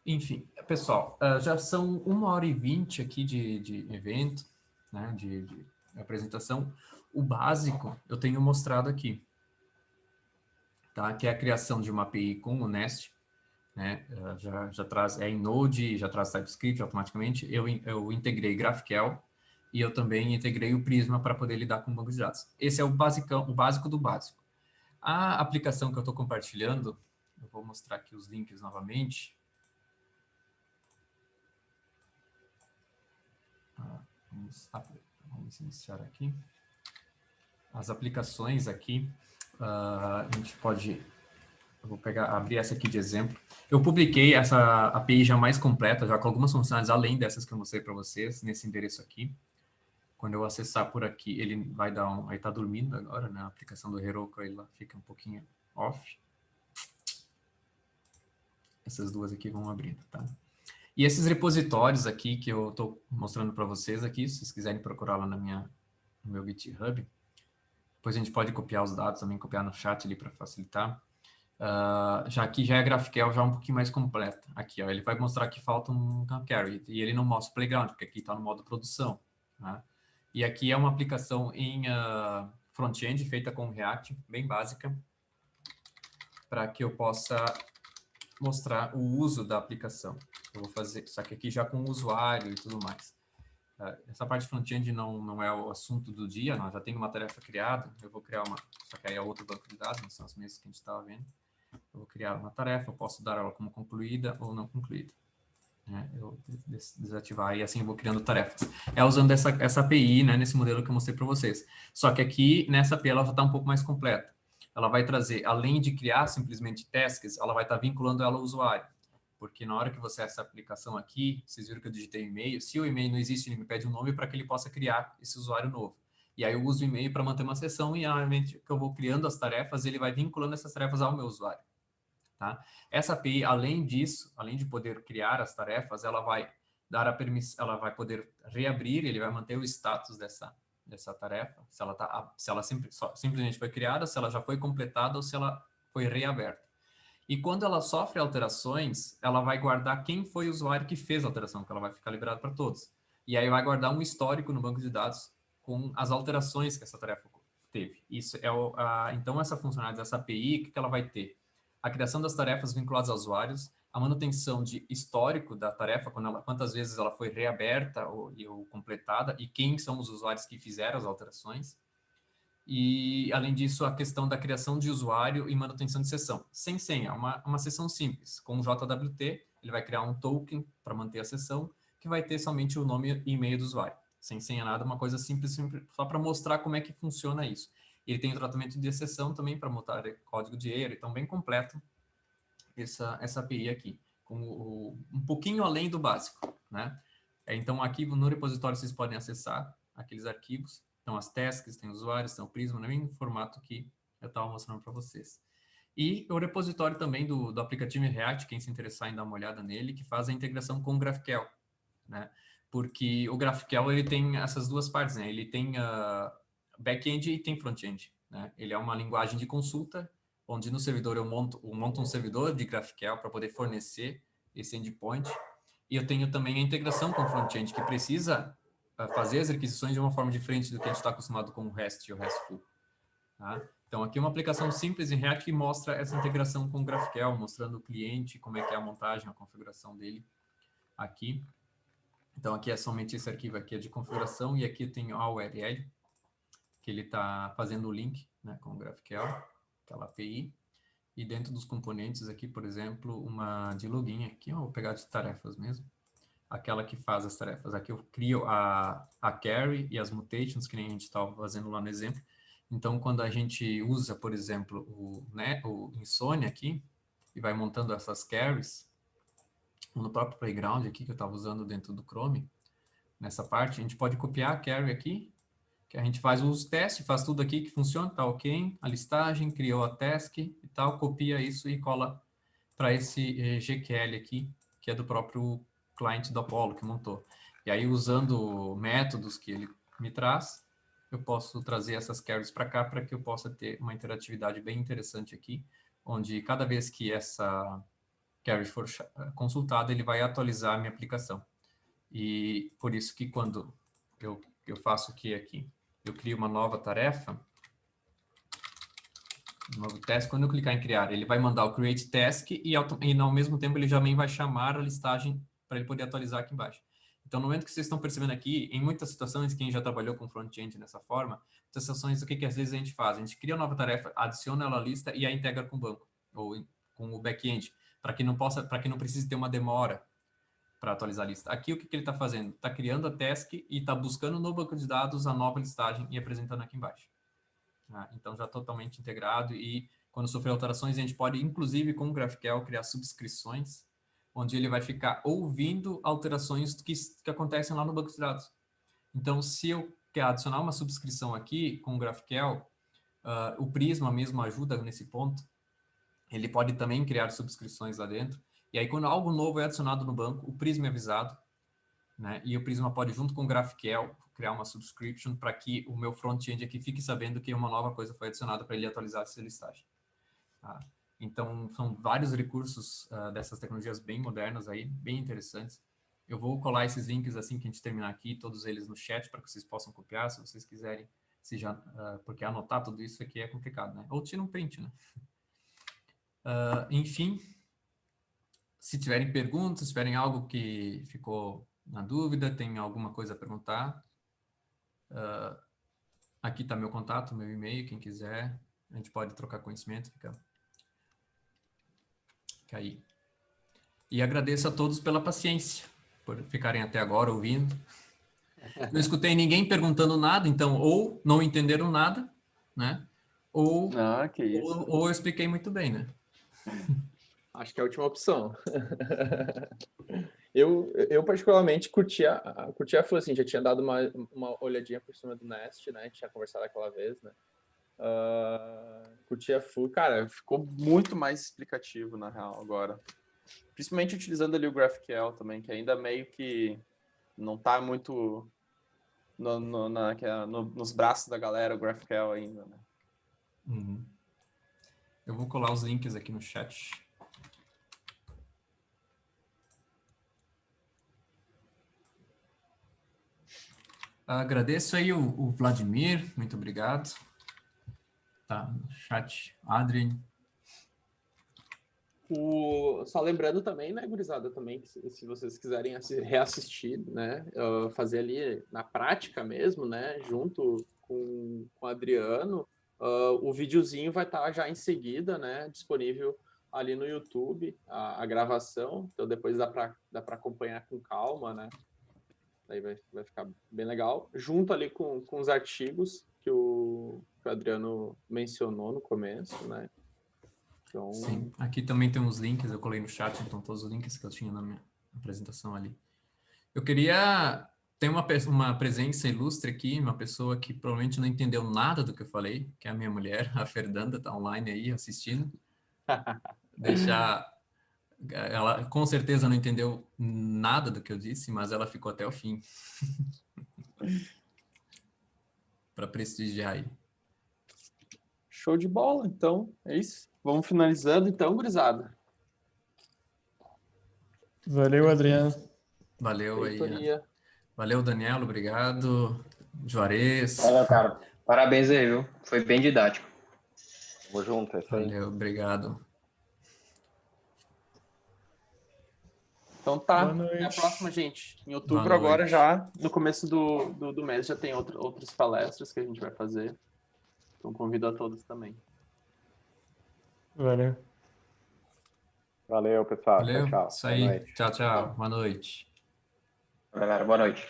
Enfim, pessoal, já são 1h20 aqui de evento, né, de apresentação. O básico eu tenho mostrado aqui, tá? Que é a criação de uma API com o Nest, né? Já traz, em Node, já traz TypeScript automaticamente. Eu integrei GraphQL e eu também integrei o Prisma para poder lidar com o banco de dados. Esse é o básico do básico. A aplicação que eu estou compartilhando, eu vou mostrar aqui os links novamente. Vamos iniciar aqui. As aplicações aqui, a gente pode... Eu vou abrir essa aqui de exemplo. Eu publiquei essa API já mais completa, já com algumas funcionalidades além dessas que eu mostrei para vocês, nesse endereço aqui. Quando eu acessar por aqui, ele vai dar um... Aí está dormindo agora, né? A aplicação do Heroku, aí lá fica um pouquinho off. Essas duas aqui vão abrindo, tá? E esses repositórios aqui que eu estou mostrando para vocês aqui, se vocês quiserem procurar lá no meu GitHub, depois a gente pode copiar os dados também, copiar no chat ali para facilitar. Já aqui já é GraphQL já um pouquinho mais completa. Aqui, ó, ele vai mostrar que falta um carry, e ele não mostra o playground, porque aqui está no modo produção. Né? E aqui é uma aplicação em front-end, feita com React, bem básica, para que eu possa mostrar o uso da aplicação. Eu vou fazer isso aqui já com o usuário e tudo mais. Essa parte front-end não é o assunto do dia, não, já tem uma tarefa criada, eu vou criar uma, só que aí é outro banco de dados, não são as mesmas que a gente estava vendo. Eu vou criar uma tarefa, eu posso dar ela como concluída ou não concluída. Eu desativar e assim eu vou criando tarefas. É usando essa API, né, nesse modelo que eu mostrei para vocês. Só que aqui, nessa API, ela já está um pouco mais completa. Ela vai trazer, além de criar simplesmente tasks, ela vai estar vinculando ela ao usuário. Porque na hora que você acessa essa aplicação aqui, vocês viram que eu digitei e-mail, se o e-mail não existe, ele me pede um nome para que ele possa criar esse usuário novo. E aí eu uso o e-mail para manter uma sessão e, normalmente, que eu vou criando as tarefas, ele vai vinculando essas tarefas ao meu usuário. Tá? Essa API, além disso, além de poder criar as tarefas, ela vai dar a permissão, ela vai poder reabrir, ele vai manter o status dessa tarefa, se ela simplesmente foi criada, se ela já foi completada ou se ela foi reaberta. E quando ela sofre alterações, ela vai guardar quem foi o usuário que fez a alteração, que ela vai ficar liberada para todos. E aí vai guardar um histórico no banco de dados com as alterações que essa tarefa teve. Isso é então, essa funcionalidade dessa API, o que ela vai ter? A criação das tarefas vinculadas aos usuários, a manutenção de histórico da tarefa, quantas vezes ela foi reaberta ou completada, e quem são os usuários que fizeram as alterações. E, além disso, a questão da criação de usuário e manutenção de sessão. Sem senha, uma sessão simples. Com o JWT, ele vai criar um token para manter a sessão, que vai ter somente o nome e e-mail do usuário. Sem senha nada, uma coisa simples, só para mostrar como é que funciona isso. Ele tem o tratamento de exceção também para montar código de erro, então bem completo essa API aqui, com um pouquinho além do básico, né? Então, aqui no repositório vocês podem acessar aqueles arquivos. Então, as tasks, tem usuários, tem o Prisma, no mesmo formato que eu estava mostrando para vocês. E o repositório também do aplicativo React, quem se interessar em dar uma olhada nele, que faz a integração com o GraphQL, né? Porque o GraphQL, ele tem essas duas partes, né? Ele tem back-end e tem front-end, né? Ele é uma linguagem de consulta, onde no servidor eu monto um servidor de GraphQL para poder fornecer esse endpoint. E eu tenho também a integração com o front-end, que precisa fazer as requisições de uma forma diferente do que a gente está acostumado com o REST e o RESTful. Tá? Então, aqui é uma aplicação simples em React que mostra essa integração com o GraphQL, mostrando o cliente, como é que é a montagem, a configuração dele aqui. Então, aqui é somente esse arquivo aqui é de configuração, e aqui tem a URL, que ele está fazendo o link, né, com o GraphQL, aquela API. E dentro dos componentes aqui, por exemplo, uma de login aqui, eu vou pegar de tarefas mesmo. Aquela que faz as tarefas. Aqui eu crio a carry e as mutations, que nem a gente estava fazendo lá no exemplo. Então, quando a gente usa, por exemplo, o Insomnia aqui, e vai montando essas carries, no próprio Playground aqui, que eu estava usando dentro do Chrome, nessa parte, a gente pode copiar a carry aqui, que a gente faz os testes, faz tudo aqui que funciona, tá ok, a listagem, criou a task e tal, copia isso e cola para esse GQL aqui, que é do próprio cliente do Apollo que montou. E aí, usando métodos que ele me traz, eu posso trazer essas carries para cá para que eu possa ter uma interatividade bem interessante aqui, onde cada vez que essa carry for consultada, ele vai atualizar a minha aplicação. E por isso que quando eu faço aqui, eu crio uma nova tarefa, um novo teste, quando eu clicar em criar, ele vai mandar o create task e ao mesmo tempo ele também vai chamar a listagem para ele poder atualizar aqui embaixo. Então, no momento que vocês estão percebendo aqui, em muitas situações, quem já trabalhou com front-end dessa forma, muitas situações, o que às vezes a gente faz? A gente cria uma nova tarefa, adiciona ela à lista e a integra com o banco, ou com o back-end, para que não precise ter uma demora para atualizar a lista. Aqui, o que ele está fazendo? Está criando a task e está buscando no banco de dados a nova listagem e apresentando aqui embaixo. Então, já totalmente integrado e quando sofrer alterações, a gente pode, inclusive, com o GraphQL, criar subscrições, onde ele vai ficar ouvindo alterações que acontecem lá no banco de dados. Então, se eu quero adicionar uma subscrição aqui com o GraphQL, o Prisma mesmo ajuda nesse ponto. Ele pode também criar subscrições lá dentro. E aí, quando algo novo é adicionado no banco, o Prisma é avisado, né? E o Prisma pode, junto com o GraphQL, criar uma subscription para que o meu front-end aqui fique sabendo que uma nova coisa foi adicionada para ele atualizar essa listagem. Tá? Então, são vários recursos dessas tecnologias bem modernas aí, bem interessantes. Eu vou colar esses links assim que a gente terminar aqui, todos eles no chat, para que vocês possam copiar, se vocês quiserem, porque anotar tudo isso aqui é complicado, né? Ou tira um print, né? Enfim, se tiverem perguntas, se tiverem algo que ficou na dúvida, tem alguma coisa a perguntar, aqui está meu contato, meu e-mail, quem quiser, a gente pode trocar conhecimento, fica aí. E agradeço a todos pela paciência, por ficarem até agora ouvindo. Não escutei ninguém perguntando nada, então ou não entenderam nada, né? Ou Que isso. ou eu expliquei muito bem, né? Acho que é a última opção. Eu particularmente curti a Flow, assim, já tinha dado uma olhadinha por cima do Nest, né? A gente tinha conversado aquela vez, né? Curti a Flow, cara, Ficou muito mais explicativo, na real, agora. Principalmente utilizando ali o GraphQL também, que ainda meio que não tá muito nos braços da galera, o GraphQL ainda, né? Uhum. Eu vou colar os links aqui no chat. Agradeço aí o Vladimir, muito obrigado. Tá, no chat, Adrian. Só lembrando também, né, gurizada, também, que se vocês quiserem reassistir, né, fazer ali na prática mesmo, né, junto com o Adriano, o videozinho vai estar já em seguida, né, disponível ali no YouTube, a gravação, então depois dá para acompanhar com calma, né, daí vai ficar bem legal, junto ali com os artigos que o Adriano mencionou no começo, né. Então... Sim, aqui também tem uns links, eu colei no chat, então todos os links que eu tinha na minha apresentação ali. Eu queria ter uma presença ilustre aqui, uma pessoa que provavelmente não entendeu nada do que eu falei, que é a minha mulher, a Fernanda, tá online aí assistindo. Ela com certeza não entendeu nada do que eu disse, mas ela ficou até o fim. Para prestigiar aí. Show de bola, então, é isso. Vamos finalizando, então, gurizada. Valeu, Adriano. Valeu aí. Feitoria. Valeu, Daniel, obrigado. Juarez. Valeu, cara. Parabéns aí, viu? Foi bem didático. Tamo junto, é isso aí. Valeu, obrigado. Então tá, Boa noite. até a próxima, gente. Em outubro Boa agora noite. já, no começo do mês, já tem outras palestras que a gente vai fazer. Então convido a todos também. Valeu. Valeu, pessoal. Valeu. Tchau, tchau. Isso Boa aí. noite. Tchau, tchau. Boa noite. Galera, boa noite.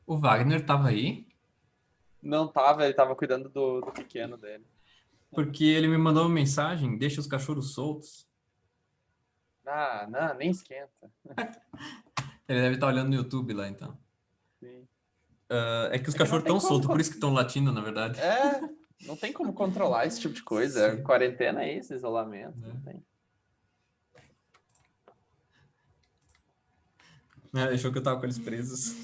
O Wagner estava aí, Não tava, ele tava cuidando do pequeno dele. porque ele me mandou uma mensagem, deixa os cachorros soltos. Não, nem esquenta. Ele deve estar olhando no YouTube lá, então. Sim. É que os É que não cachorros tem estão como soltos, por isso que estão latindo, na verdade. Não tem como controlar esse tipo de coisa. Sim. Quarentena é isso, isolamento. É. Não tem. Achou que eu tava com eles presos.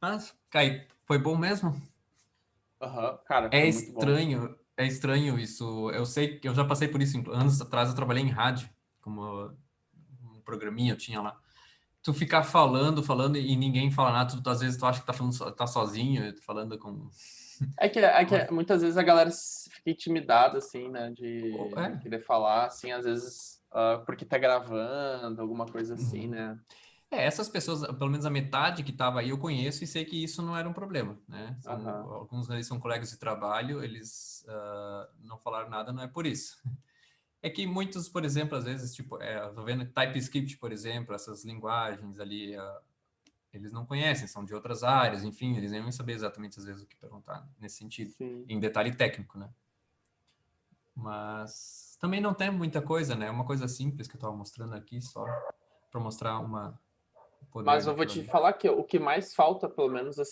Mas, Kai, foi bom mesmo? Aham, cara, É foi muito bom. estranho é estranho isso. Eu sei que eu já passei por isso anos atrás. Eu trabalhei em rádio, como um programinha eu tinha lá. Tu ficar falando e ninguém fala nada, às vezes tu acha que tá falando, tá sozinho, falando com... É que muitas vezes a galera fica intimidada, assim, né? De querer falar, assim, às vezes porque tá gravando, alguma coisa assim, né? Essas pessoas, pelo menos a metade que estava aí, eu conheço e sei que isso não era um problema, né? Alguns deles são colegas de trabalho, eles não falaram nada, não é por isso. É que muitos, por exemplo, às vezes, tipo, tô vendo TypeScript, por exemplo, essas linguagens ali, eles não conhecem, são de outras áreas, enfim, eles nem vão saber exatamente, às vezes, o que perguntar nesse sentido, em detalhe técnico, né? Mas também não tem muita coisa, né? É uma coisa simples que eu estava mostrando aqui, só para mostrar uma... Mas eu vou te falar que o que mais falta, pelo menos assim,